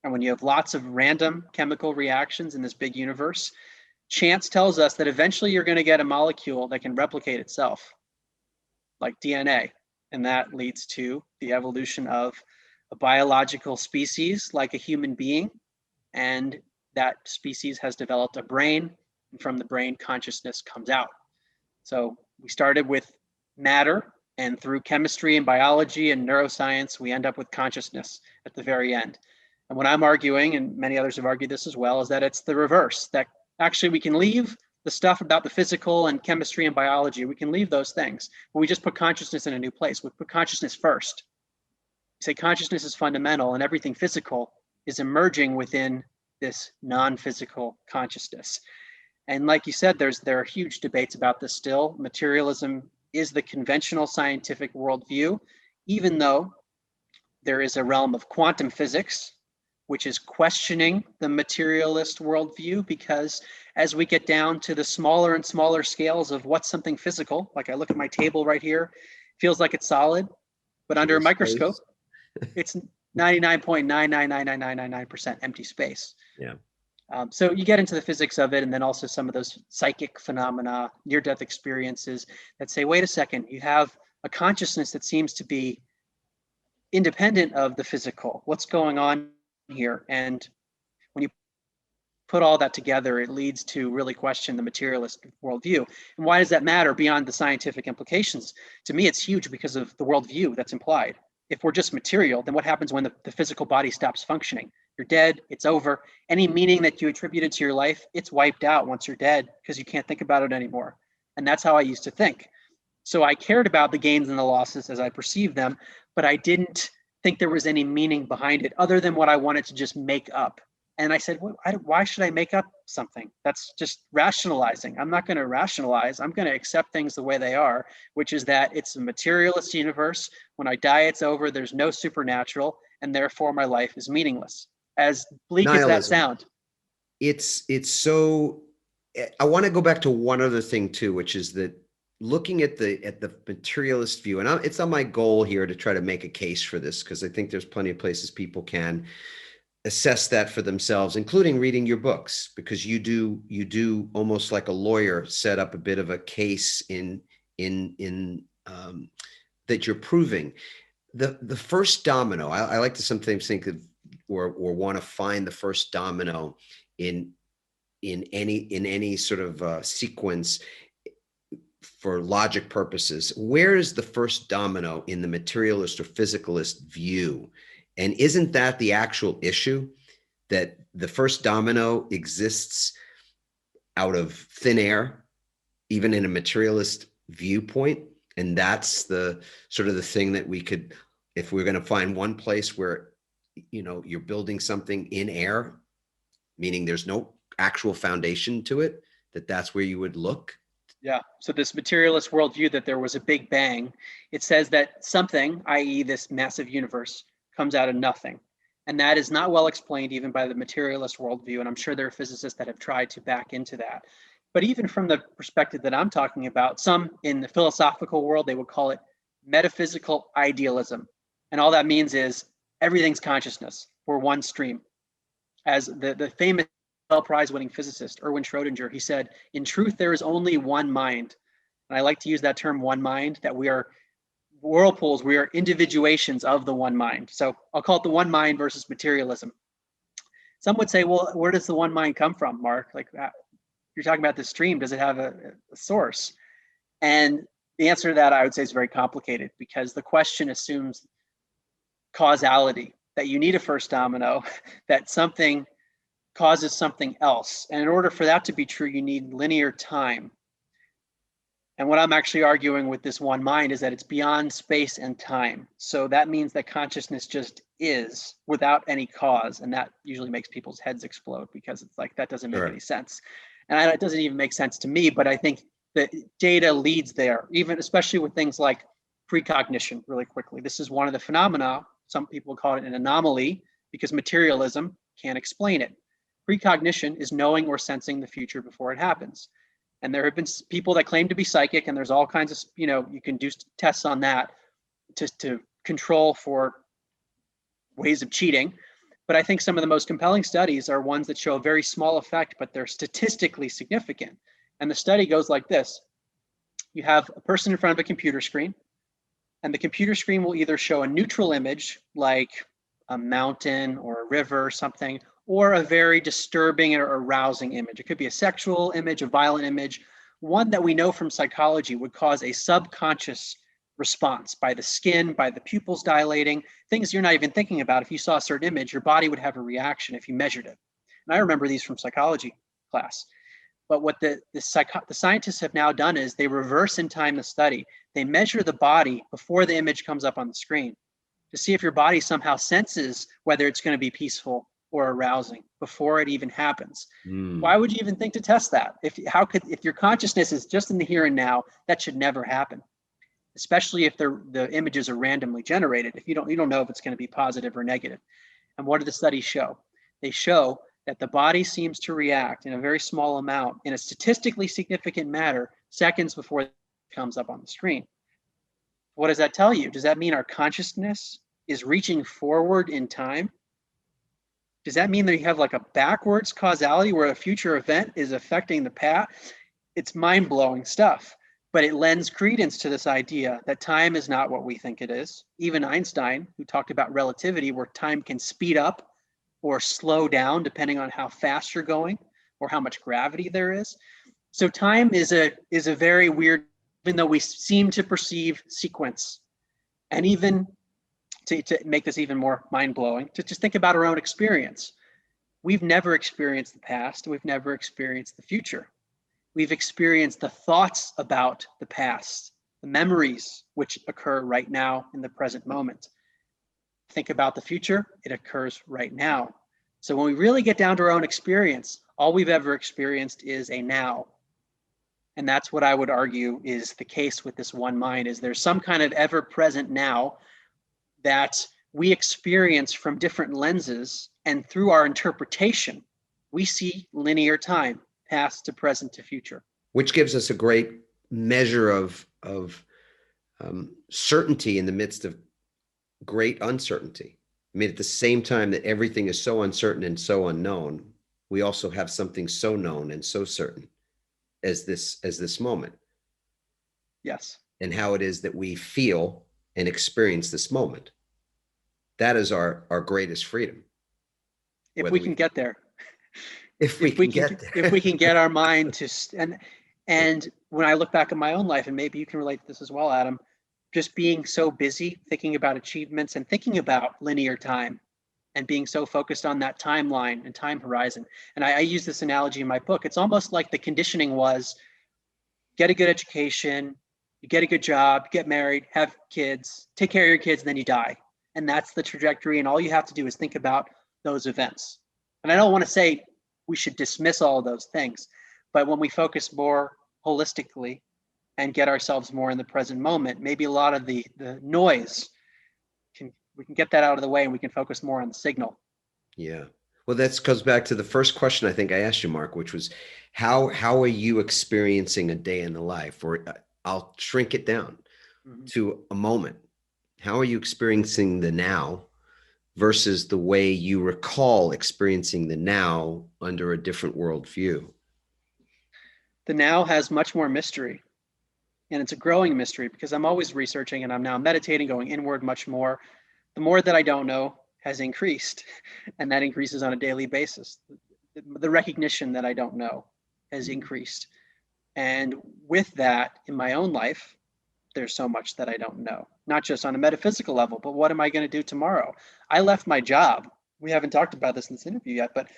And when you have lots of random chemical reactions in this big universe, chance tells us that eventually you're going to get a molecule that can replicate itself, like DNA. And that leads to the evolution of a biological species like a human being. And that species has developed a brain, and from the brain, consciousness comes out. So we started with matter And through chemistry and biology and neuroscience, we end up with consciousness at the very end. And what I'm arguing, and many others have argued this as well, is that it's the reverse, that actually we can leave the stuff about the physical and chemistry and biology, we can leave those things, but we just put consciousness in a new place. We put consciousness first. We say consciousness is fundamental and everything physical is emerging within this non-physical consciousness. And like you said, there are huge debates about this still. Materialism is the conventional scientific worldview, even though there is a realm of quantum physics, which is questioning the materialist worldview, because as we get down to the smaller and smaller scales of what's something physical, like I look at my table right here, feels like it's solid, but under a microscope, it's 99.9999999% empty space. Yeah. So you get into the physics of it, and then also some of those psychic phenomena, near-death experiences that say, wait a second, you have a consciousness that seems to be independent of the physical. What's going on here? And when you put all that together, it leads to really question the materialist worldview. And why does that matter beyond the scientific implications? To me, it's huge because of the worldview that's implied. If we're just material, then what happens when the physical body stops functioning? You're dead, it's over. Any meaning that you attributed to your life, it's wiped out once you're dead because you can't think about it anymore. And that's how I used to think. So I cared about the gains and the losses as I perceived them, but I didn't think there was any meaning behind it other than what I wanted to just make up. And I said, well, why should I make up something? That's just rationalizing. I'm not going to rationalize. I'm going to accept things the way they are, which is that it's a materialist universe. When I die, it's over. There's no supernatural, and therefore my life is meaningless. As bleak Nihilism. as that sounds. It's so, I want to go back to one other thing too, which is that looking at the materialist view, and it's on my goal here to try to make a case for this, because I think there's plenty of places people can assess that for themselves, including reading your books, because you do almost like a lawyer set up a bit of a case in that you're proving. The first domino, I like to sometimes think of or want to find the first domino in any sort of sequence for logic purposes. Where is the first domino in the materialist or physicalist view? And isn't that the actual issue, that the first domino exists out of thin air, even in a materialist viewpoint? And that's the sort of the thing that we could, if we're going to find one place where, you know, you're building something in air, meaning there's no actual foundation to it, that's where you would look. Yeah. So this materialist worldview that there was a big bang, it says that something, i.e. this massive universe, comes out of nothing. And that is not well explained even by the materialist worldview. And I'm sure there are physicists that have tried to back into that. But even from the perspective that I'm talking about, some in the philosophical world, they would call it metaphysical idealism. And all that means is everything's consciousness. We're one stream. As the famous Nobel Prize winning physicist, Erwin Schrödinger, he said, in truth, there is only one mind. And I like to use that term, one mind, that we are whirlpools, we are individuations of the one mind. So I'll call it the one mind versus materialism. Some would say, well, where does the one mind come from, Mark? Like, you're talking about the stream, does it have a source? And the answer to that, I would say, is very complicated, because the question assumes causality, that you need a first domino, that something causes something else. And in order for that to be true, you need linear time. And what I'm actually arguing with this one mind is that it's beyond space and time. So that means that consciousness just is without any cause. And that usually makes people's heads explode, because it's like, that doesn't make any sense. And it doesn't even make sense to me, but I think that data leads there, even especially with things like precognition. Really quickly, this is one of the phenomena, some people call it an anomaly, because materialism can't explain it. Precognition is knowing or sensing the future before it happens. And there have been people that claim to be psychic, and there's all kinds of, you can do tests on that to control for ways of cheating. But I think some of the most compelling studies are ones that show a very small effect, but they're statistically significant. And the study goes like this. You have a person in front of a computer screen, and the computer screen will either show a neutral image, like a mountain or a river or something, or a very disturbing or arousing image. It could be a sexual image, a violent image, one that we know from psychology would cause a subconscious response by the skin, by the pupils dilating, things you're not even thinking about. If you saw a certain image, your body would have a reaction if you measured it. And I remember these from psychology class. But what the scientists have now done is they reverse in time the study. They measure the body before the image comes up on the screen to see if your body somehow senses whether it's going to be peaceful or arousing before it even happens. Why would you even think to test that? If your consciousness is just in the here and now, that should never happen. Especially if the images are randomly generated. If you don't know if it's going to be positive or negative. And what do the studies show? They show that the body seems to react in a very small amount in a statistically significant manner seconds before it comes up on the screen. What does that tell you? Does that mean our consciousness is reaching forward in time? Does that mean that you have like a backwards causality where a future event is affecting the past? It's mind-blowing stuff, but it lends credence to this idea that time is not what we think it is. Even Einstein, who talked about relativity, where time can speed up or slow down depending on how fast you're going or how much gravity there is. So time is a very weird, even though we seem to perceive sequence. And even to make this even more mind-blowing, to just think about our own experience. We've never experienced the past. We've never experienced the future. We've experienced the thoughts about the past, the memories which occur right now in the present moment. Think about the future, it occurs right now. So when we really get down to our own experience, all we've ever experienced is a now. And that's what I would argue is the case with this one mind, is there's some kind of ever-present now that we experience from different lenses, and through our interpretation, we see linear time, past to present to future. Which gives us a great measure of certainty in the midst of great uncertainty. I mean, at the same time that everything is so uncertain and so unknown, we also have something so known and so certain as this moment. Yes. And how it is that we feel and experience this moment. That is our greatest freedom. If we can get there. If we can get there. If we can get our mind to, and when I look back at my own life, and maybe you can relate to this as well, Adam, just being so busy thinking about achievements and thinking about linear time and being so focused on that timeline and time horizon. And I use this analogy in my book. It's almost like the conditioning was get a good education, you get a good job, get married, have kids, take care of your kids, and then you die. And that's the trajectory. And all you have to do is think about those events. And I don't want to say we should dismiss all of those things, but when we focus more holistically and get ourselves more in the present moment, maybe a lot of the noise, we can get that out of the way and we can focus more on the signal. Yeah. Well, that goes back to the first question I think I asked you, Mark, which was how are you experiencing a day in the life? Or I'll shrink it down to a moment. How are you experiencing the now versus the way you recall experiencing the now under a different worldview? The now has much more mystery, and it's a growing mystery because I'm always researching and I'm now meditating, going inward much more. The more that I don't know has increased, and that increases on a daily basis. The recognition that I don't know has increased. And with that, in my own life, there's so much that I don't know, not just on a metaphysical level, but what am I going to do tomorrow? I left my job. We haven't talked about this in this interview yet, but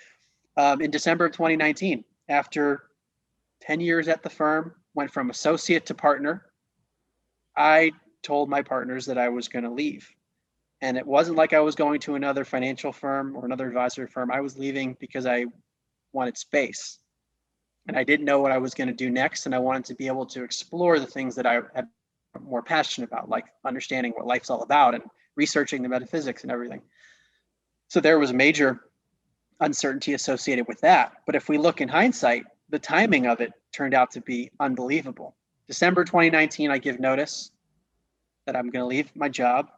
in December of 2019, after 10 years at the firm, went from associate to partner, I told my partners that I was going to leave. And it wasn't like I was going to another financial firm or another advisory firm. I was leaving because I wanted space. And I didn't know what I was going to do next. And I wanted to be able to explore the things that I had more passionate about, like understanding what life's all about and researching the metaphysics and everything. So there was major uncertainty associated with that. But if we look in hindsight, the timing of it turned out to be unbelievable. December 2019, I give notice that I'm going to leave my job.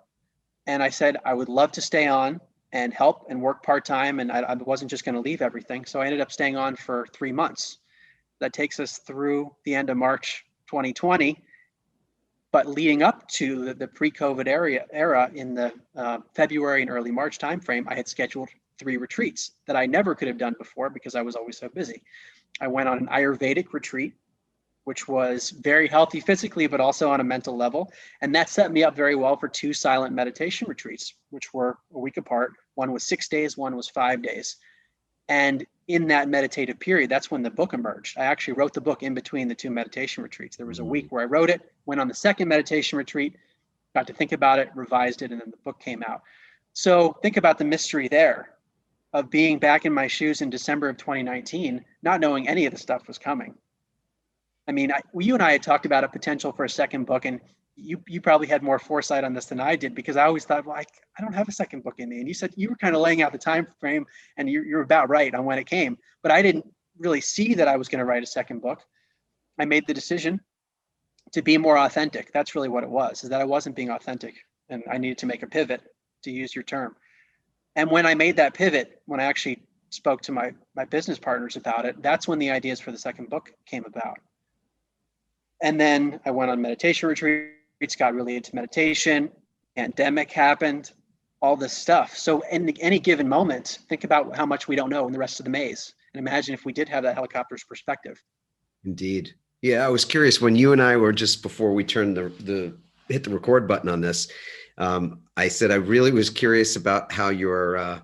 And I said I would love to stay on and help and work part-time. And I wasn't just going to leave everything. So I ended up staying on for 3 months. That takes us through the end of March 2020. But leading up to the pre-COVID era in the February and early March timeframe, I had scheduled 3 retreats that I never could have done before because I was always so busy. I went on an Ayurvedic retreat which was very healthy physically, but also on a mental level. And that set me up very well for 2 silent meditation retreats, which were a week apart. One was 6 days, one was 5 days. And in that meditative period, that's when the book emerged. I actually wrote the book in between the 2 meditation retreats. There was a week where I wrote it, went on the second meditation retreat, got to think about it, revised it, and then the book came out. So think about the mystery there of being back in my shoes in December of 2019, not knowing any of the stuff was coming. I mean, you and I had talked about a potential for a second book, and you probably had more foresight on this than I did, because I always thought, well, I don't have a second book in me. And you said you were kind of laying out the time frame, and you're about right on when it came. But I didn't really see that I was going to write a second book. I made the decision to be more authentic. That's really what it was, is that I wasn't being authentic, and I needed to make a pivot, to use your term. And when I made that pivot, when I actually spoke to my business partners about it, that's when the ideas for the second book came about. And then I went on meditation retreats, got really into meditation, pandemic happened, all this stuff. So in any given moment, think about how much we don't know in the rest of the maze. And imagine if we did have that helicopter's perspective. Indeed. Yeah, I was curious when you and I were, just before we turned hit the record button on this, I said I really was curious about how your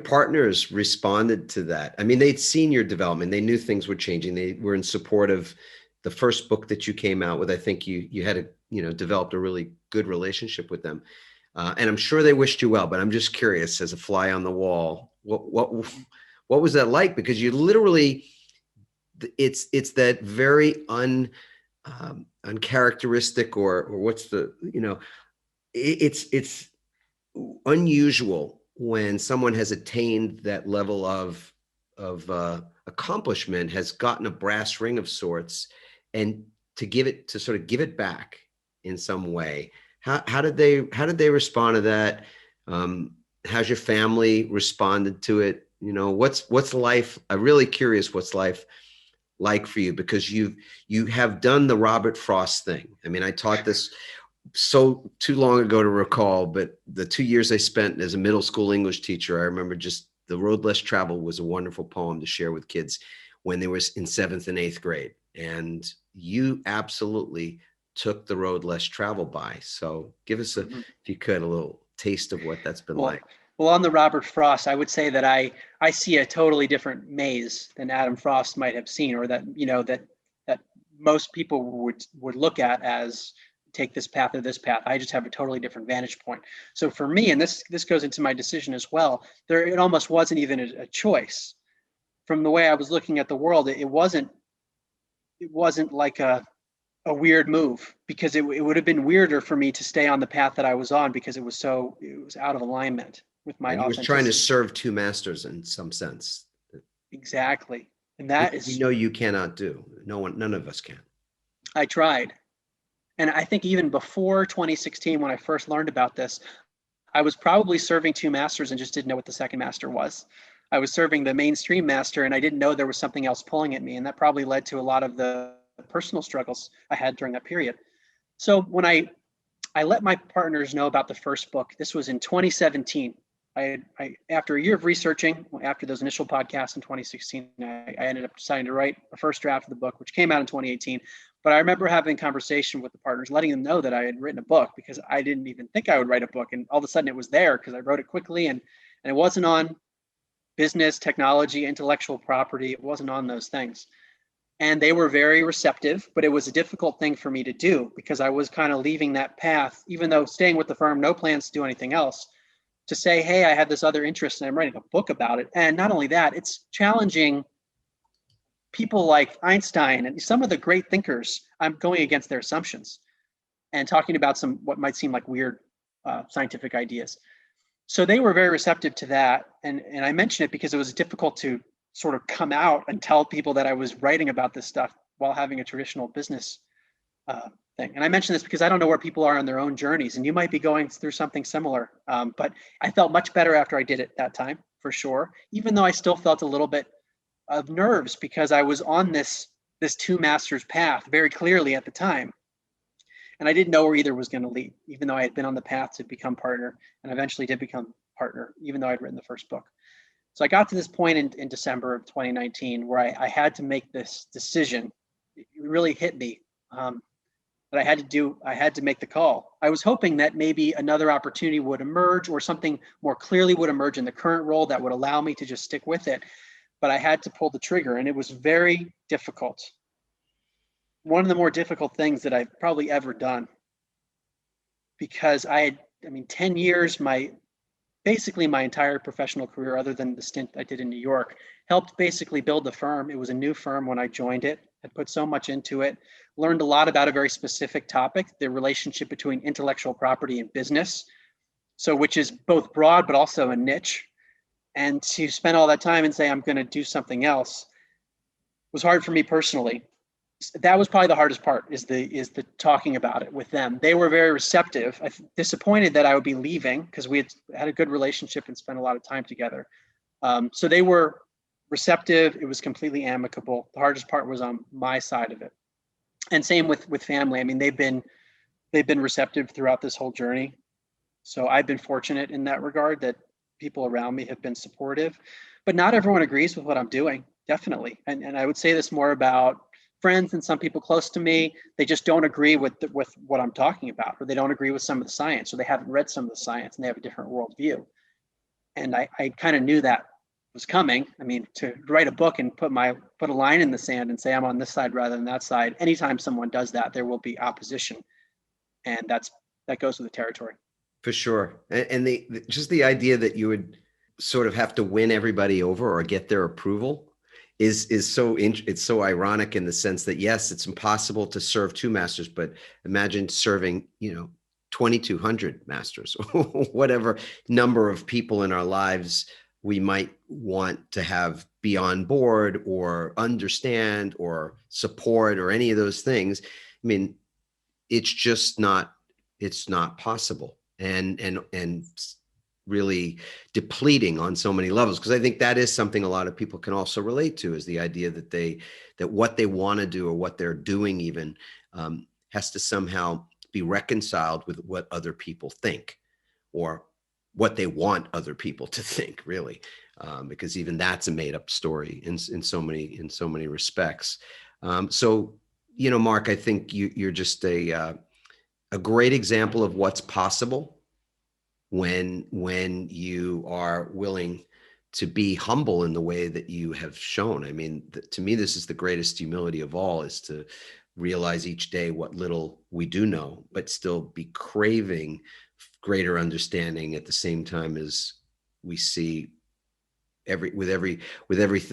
partners responded to that. I mean, they'd seen your development. They knew things were changing. They were in support of the first book that you came out with. I think you had developed a really good relationship with them. And I'm sure they wished you well, but I'm just curious, as a fly on the wall, what was that like? Because you literally, it's that very uncharacteristic, or what's the, it's unusual when someone has attained that level of accomplishment, has gotten a brass ring of sorts, and to sort of give it back in some way. How did they respond to that? How's your family responded to it? What's life? I'm really curious what's life like for you, because you have done the Robert Frost thing. I mean, I taught this so too long ago to recall, but the 2 years I spent as a middle school English teacher, I remember just The Road Less Traveled was a wonderful poem to share with kids when they were in 7th and 8th grade. And you absolutely took the road less traveled by. So give us if you could, a little taste of what that's been like. Well, on the Robert Frost, I would say that I see a totally different maze than Adam Frost might have seen, or that that most people would look at as take this path or this path. I just have a totally different vantage point. So for me, and this goes into my decision as well, it almost wasn't even a choice. From the way I was looking at the world, it wasn't like a weird move, because it would have been weirder for me to stay on the path that I was on, because it was out of alignment with my authenticity. You was trying to serve 2 masters in some sense. Exactly. And that is, you cannot do. None of us can. I tried. And I think even before 2016, when I first learned about this, I was probably serving 2 masters and just didn't know what the second master was. I was serving the mainstream master, and I didn't know there was something else pulling at me. And that probably led to a lot of the personal struggles I had during that period. So when I let my partners know about the first book, this was in 2017. I after a year of researching, after those initial podcasts in 2016, I ended up deciding to write a first draft of the book, which came out in 2018. But I remember having a conversation with the partners, letting them know that I had written a book, because I didn't even think I would write a book. And all of a sudden it was there, because I wrote it quickly, and it wasn't on business, technology, intellectual property. It wasn't on those things. And they were very receptive, but it was a difficult thing for me to do, because I was kind of leaving that path, even though staying with the firm, no plans to do anything else, to say, hey, I have this other interest and I'm writing a book about it. And not only that, it's challenging people like Einstein and some of the great thinkers. I'm going against their assumptions and talking about some what might seem like weird scientific ideas. So they were very receptive to that. And I mention it because it was difficult to sort of come out and tell people that I was writing about this stuff while having a traditional business thing. And I mention this because I don't know where people are on their own journeys, and you might be going through something similar. But I felt much better after I did it that time, for sure, even though I still felt a little bit of nerves, because I was on this 2 masters path very clearly at the time. And I didn't know where either was going to lead, even though I had been on the path to become partner, and eventually did become partner, even though I'd written the first book. So I got to this point in December of 2019 where I had to make this decision it really hit me that I had to make the call. I was hoping that maybe another opportunity would emerge or something more clearly would emerge in the current role that would allow me to just stick with it. But I had to pull the trigger, and it was very difficult. One of the more difficult things that I've probably ever done, because 10 years, basically my entire professional career, other than the stint I did in New York, helped basically build the firm. It was a new firm when I joined it. I put so much into it, learned a lot about a very specific topic, the relationship between intellectual property and business. So, which is both broad, but also a niche. And to spend all that time and say, I'm going to do something else was hard for me personally. That was probably the hardest part, is the talking about it with them. They were very receptive. I disappointed that I would be leaving because we had a good relationship and spent a lot of time together. So they were receptive. It was completely amicable. The hardest part was on my side of it. And same with family. I mean, they've been receptive throughout this whole journey. So I've been fortunate in that regard that people around me have been supportive, but not everyone agrees with what I'm doing, definitely. And I would say this more about friends and some people close to me. They just don't agree with what I'm talking about, or they don't agree with some of the science, or they haven't read some of the science and they have a different worldview. And I kind of knew that was coming. I mean, to write a book and put a line in the sand and say I'm on this side rather than that side, anytime someone does that, there will be opposition. And that goes with the territory. For sure. And just the idea that you would sort of have to win everybody over or get their approval is it's so ironic in the sense that, yes, it's impossible to serve two masters, but imagine serving, 2,200 masters, or whatever number of people in our lives we might want to have be on board or understand or support or any of those things. I mean, it's not possible. And really depleting on so many levels, because I think that is something a lot of people can also relate to, is the idea that what they want to do or what they're doing even has to somehow be reconciled with what other people think or what they want other people to think, really, because even that's a made-up story in so many respects. So, Mark, I think you're just a great example of what's possible when you are willing to be humble in the way that you have shown. I mean, to me, this is the greatest humility of all, is to realize each day what little we do know, but still be craving greater understanding at the same time as we see with every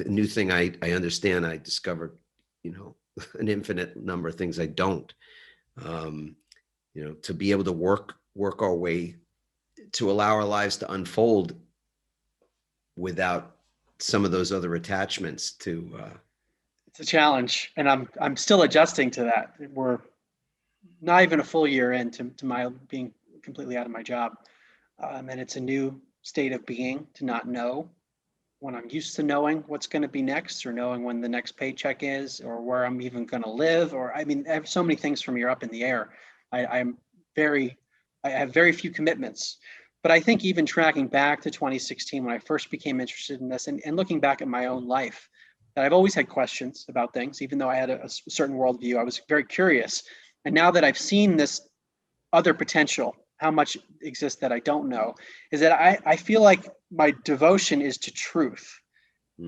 new thing I understand, I discover, an infinite number of things I don't. To be able to work our way to allow our lives to unfold without some of those other attachments to. It's a challenge, and I'm still adjusting to that. We're not even a full year into my being completely out of my job, and it's a new state of being to not know when I'm used to knowing what's going to be next, or knowing when the next paycheck is, or where I'm even going to live, or I have so many things for me are up in the air. I have very few commitments. But I think even tracking back to 2016, when I first became interested in this, and looking back at my own life, that I've always had questions about things, even though I had a certain worldview. I was very curious. And now that I've seen this other potential, how much exists that I don't know, is that I feel like my devotion is to truth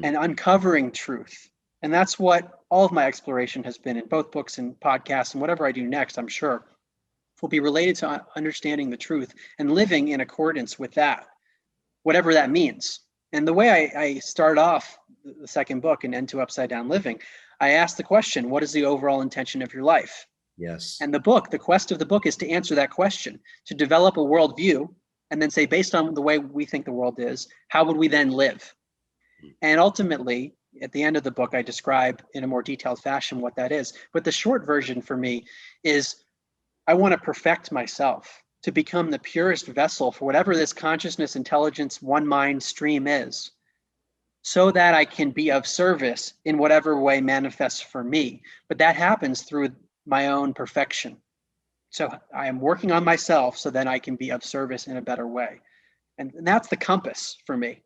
and uncovering truth. And that's what all of my exploration has been in both books and podcasts, and whatever I do next, I'm sure, will be related to understanding the truth and living in accordance with that, whatever that means. And the way I start off the second book and end to Upside Down Living, I ask the question, what is the overall intention of your life? Yes. And the quest of the book is to answer that question, to develop a worldview, and then say, based on the way we think the world is, how would we then live? And ultimately, at the end of the book, I describe in a more detailed fashion what that is. But the short version for me is, I want to perfect myself to become the purest vessel for whatever this consciousness, intelligence, one mind stream is, so that I can be of service in whatever way manifests for me. But that happens through my own perfection. So I am working on myself so then I can be of service in a better way. And that's the compass for me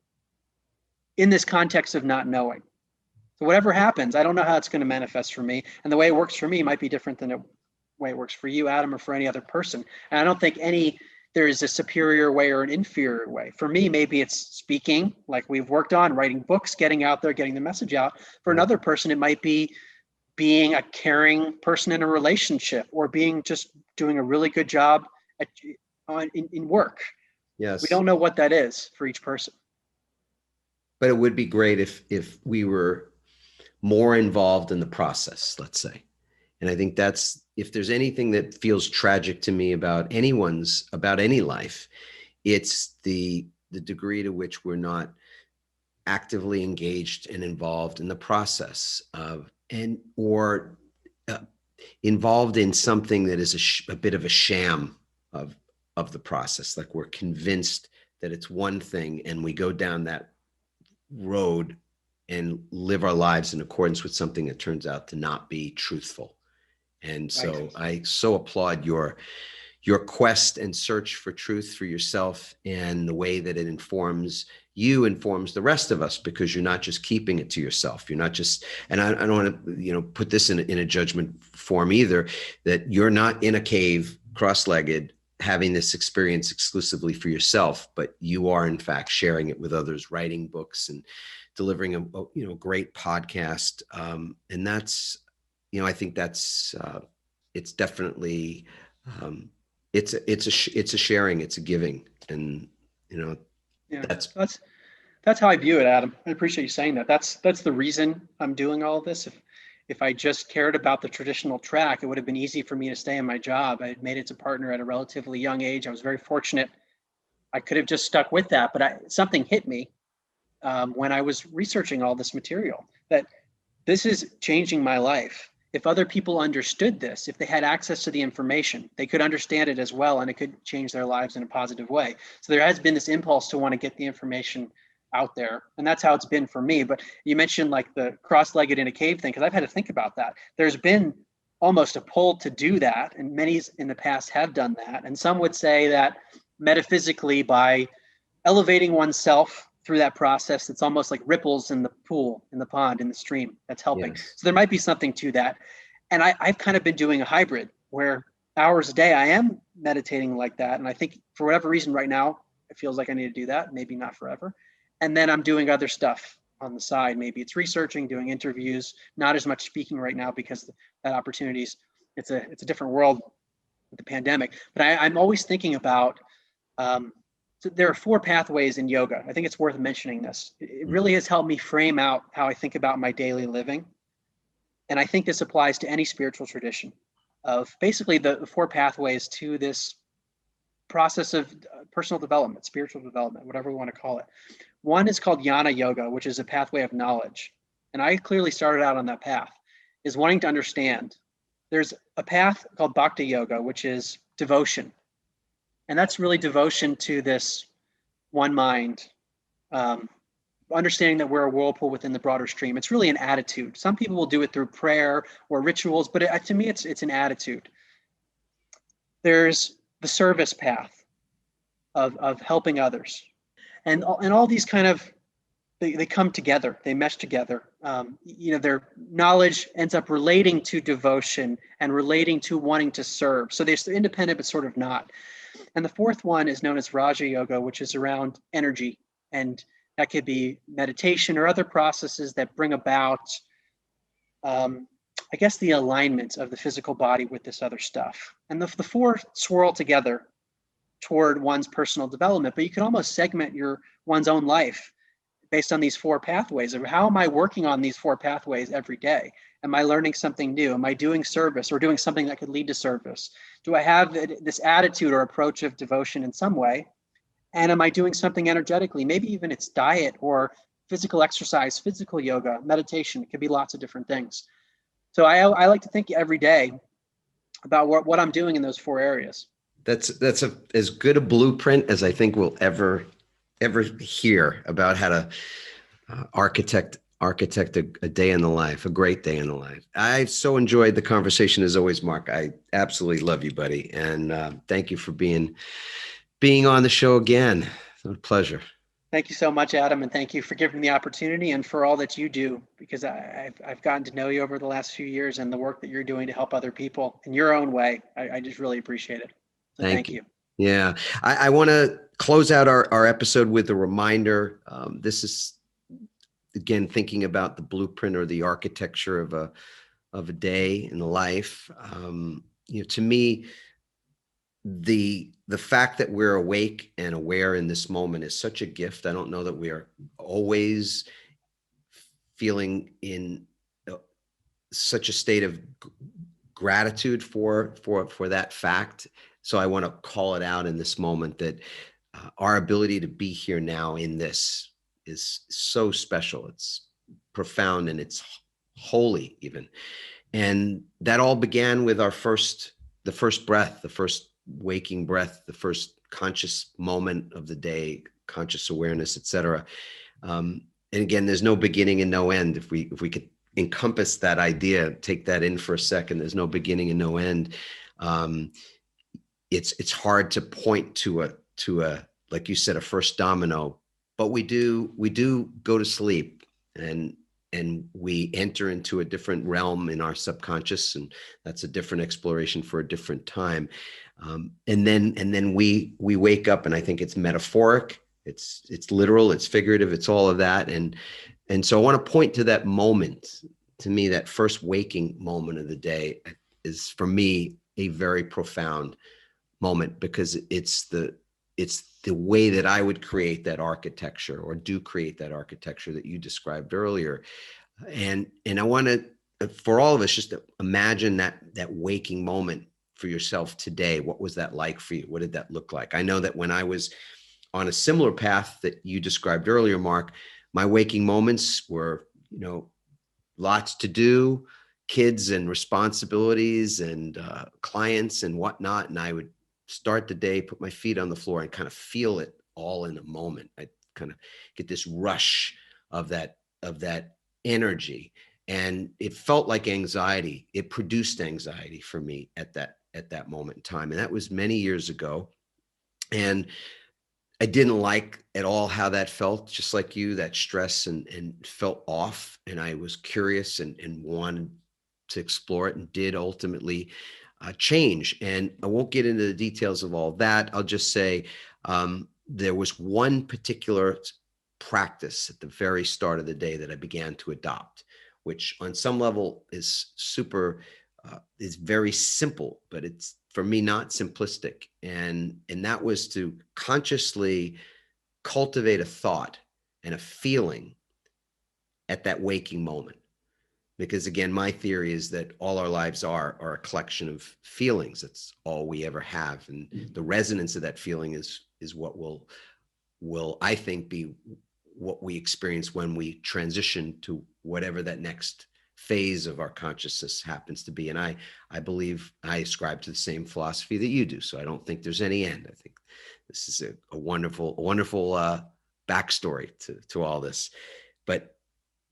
in this context of not knowing. So whatever happens, I don't know how it's going to manifest for me. And the way it works for me might be different than the way it works for you, Adam, or for any other person. And I don't think there is a superior way or an inferior way. For me, maybe it's speaking, like we've worked on, writing books, getting out there, getting the message out. For another person, it might be being a caring person in a relationship, or just doing a really good job in work. Yes. We don't know what that is for each person. But it would be great if we were more involved in the process, let's say. And I think that's, if there's anything that feels tragic to me about any life, it's the degree to which we're not actively engaged and involved in the process or involved in something that is a bit of a sham of the process. Like we're convinced that it's one thing and we go down that road and live our lives in accordance with something that turns out to not be truthful. And so I so applaud your quest and search for truth for yourself, and the way that it informs the rest of us, because you're not just keeping it to yourself. You're not just, and I don't want to, put this in a judgment form either, that you're not in a cave cross-legged having this experience exclusively for yourself, but you are in fact sharing it with others, writing books and delivering a great podcast. And that's, I think that's, it's definitely, it's a sharing, it's a giving. And, that's how I view it, Adam. I appreciate you saying that. That's the reason I'm doing all of this. If I just cared about the traditional track, it would have been easy for me to stay in my job. I had made it to partner at a relatively young age. I was very fortunate. I could have just stuck with that, but something hit me when I was researching all this material, that this is changing my life. If other people understood this, if they had access to the information, they could understand it as well, and it could change their lives in a positive way. So there has been this impulse to want to get the information out there, and that's how it's been for me. But you mentioned like the cross-legged in a cave thing, because I've had to think about that. There's been almost a pull to do that, and many in the past have done that. And some would say that metaphysically, by elevating oneself through that process, it's almost like ripples in the pool, in the pond, in the stream, that's helping. Yes. So there might be something to that. And I've kind of been doing a hybrid where hours a day I am meditating like that. And I think for whatever reason right now, it feels like I need to do that, maybe not forever. And then I'm doing other stuff on the side. Maybe it's researching, doing interviews, not as much speaking right now because that opportunities, it's a different world with the pandemic. But I'm always thinking about, so there are 4 pathways in yoga. I think it's worth mentioning this. It really has helped me frame out how I think about my daily living. And I think this applies to any spiritual tradition, of basically the 4 pathways to this process of personal development, spiritual development, whatever we want to call it. One is called Jnana Yoga, which is a pathway of knowledge. And I clearly started out on that path, is wanting to understand. There's a path called Bhakti Yoga, which is devotion. And that's really devotion to this one mind, understanding that we're a whirlpool within the broader stream. It's really an attitude. Some people will do it through prayer or rituals, but to me, it's an attitude. There's the service path of helping others. And all these kind of, they come together, they mesh together. Their knowledge ends up relating to devotion and relating to wanting to serve. So they're independent, but sort of not. And the 4th one is known as Raja Yoga, which is around energy. And that could be meditation or other processes that bring about, the alignment of the physical body with this other stuff. And the 4 swirl together toward one's personal development, but you can almost segment one's own life based on these 4 pathways. Of how am I working on these 4 pathways every day? Am I learning something new? Am I doing service or doing something that could lead to service? Do I have this attitude or approach of devotion in some way? And am I doing something energetically? Maybe even it's diet or physical exercise, physical yoga, meditation. It could be lots of different things. So I like to think every day about what I'm doing in those 4 areas. That's as good a blueprint as I think we'll ever hear about how to architect a day in the life, a great day in the life. I so enjoyed the conversation as always, Mark. I absolutely love you, buddy. And thank you for being on the show again. It's a pleasure. Thank you so much, Adam, and thank you for giving me the opportunity and for all that you do, because I've gotten to know you over the last few years and the work that you're doing to help other people in your own way. I just really appreciate it. So Thank thank you. you. Yeah. I want to close out our episode with a reminder. This is, again, thinking about the blueprint or the architecture of a day in life. To me, the fact that we're awake and aware in this moment is such a gift. I don't know that we are always feeling in such a state of gratitude for that fact. So I want to call it out in this moment that our ability to be here now in this is so special. It's profound and it's holy even. And that all began with the first breath, the first waking breath, the first conscious moment of the day, conscious awareness, etc. And again, there's no beginning and no end. If we could encompass that idea, take that in for a second, there's no beginning and no end. It's hard to point to a like you said, a first domino, but we do go to sleep and we enter into a different realm in our subconscious, and that's a different exploration for a different time. And then we wake up, and I think it's metaphoric, it's literal, it's figurative, it's all of that. And so I want to point to that moment. To me, that first waking moment of the day is, for me, a very profound moment, because it's the way that I would create that architecture, or do create that architecture that you described earlier. And I want to, for all of us, just to imagine that waking moment for yourself today. What was that like for you? What did that look like? I know that when I was on a similar path that you described earlier, Mark, my waking moments were, lots to do, kids and responsibilities and clients and whatnot. And I would start the day, put my feet on the floor, and kind of feel it all in a moment. I kind of get this rush of that energy, and it felt like anxiety. It produced anxiety for me at that moment in time, and that was many years ago. And I didn't like at all how that felt, just like you, that stress, and felt off. And I was curious and wanted to explore it, and did ultimately change. And I won't get into the details of all that. I'll just say there was one particular practice at the very start of the day that I began to adopt, which on some level is is very simple, but it's, for me, not simplistic. And that was to consciously cultivate a thought and a feeling at that waking moment. Because again, my theory is that all our lives are a collection of feelings. That's all we ever have. And the resonance of that feeling is what will, I think, be what we experience when we transition to whatever that next phase of our consciousness happens to be. And I believe I ascribe to the same philosophy that you do. So I don't think there's any end. I think this is a wonderful backstory to all this. But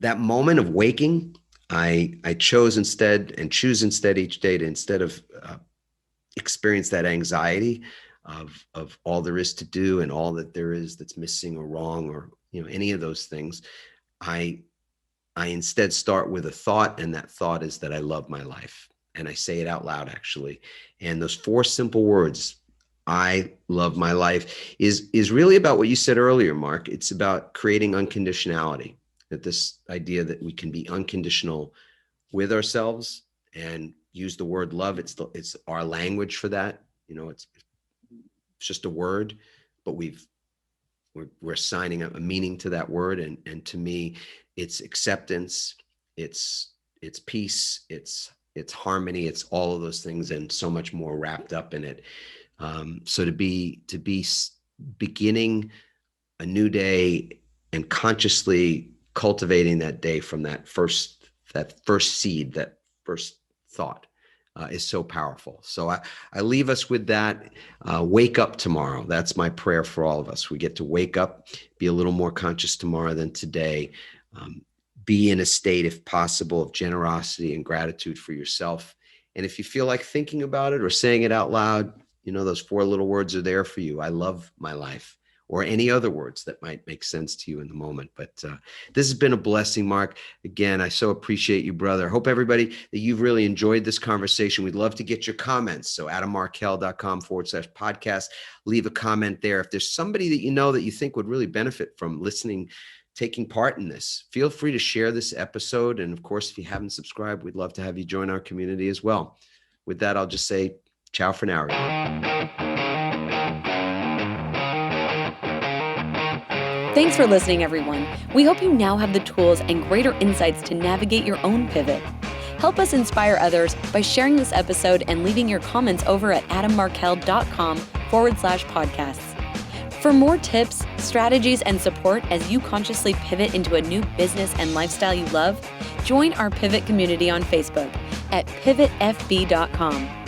that moment of waking, I choose instead each day to, instead of experience that anxiety of all there is to do and all that there is that's missing or wrong, or any of those things, I instead start with a thought, and that thought is that I love my life. And I say it out loud, actually. And those 4 simple words, I love my life, is really about what you said earlier, Mark. It's about creating unconditionality. That this idea that we can be unconditional with ourselves and use the word love. It's our language for that. It's just a word, but we're assigning a meaning to that word. And to me, it's acceptance, it's peace, it's harmony, it's all of those things, and so much more wrapped up in it. So to be beginning a new day and consciously cultivating that day from that first seed, that first thought, is so powerful. So I leave us with that. Wake up tomorrow. That's my prayer for all of us. We get to wake up, be a little more conscious tomorrow than today. Be in a state, if possible, of generosity and gratitude for yourself. And if you feel like thinking about it or saying it out loud, those 4 little words are there for you. I love my life. or any other words that might make sense to you in the moment. But this has been a blessing, Mark. Again, I so appreciate you, brother. Hope everybody that you've really enjoyed this conversation. We'd love to get your comments. So adammarkel.com/podcast. Leave a comment there. If there's somebody that you know that you think would really benefit from listening, taking part in this, feel free to share this episode. And of course, if you haven't subscribed, we'd love to have you join our community as well. With that, I'll just say ciao for now, everyone. Thanks for listening, everyone. We hope you now have the tools and greater insights to navigate your own pivot. Help us inspire others by sharing this episode and leaving your comments over at adammarkel.com/podcasts. For more tips, strategies, and support as you consciously pivot into a new business and lifestyle you love, join our Pivot community on Facebook at pivotfb.com.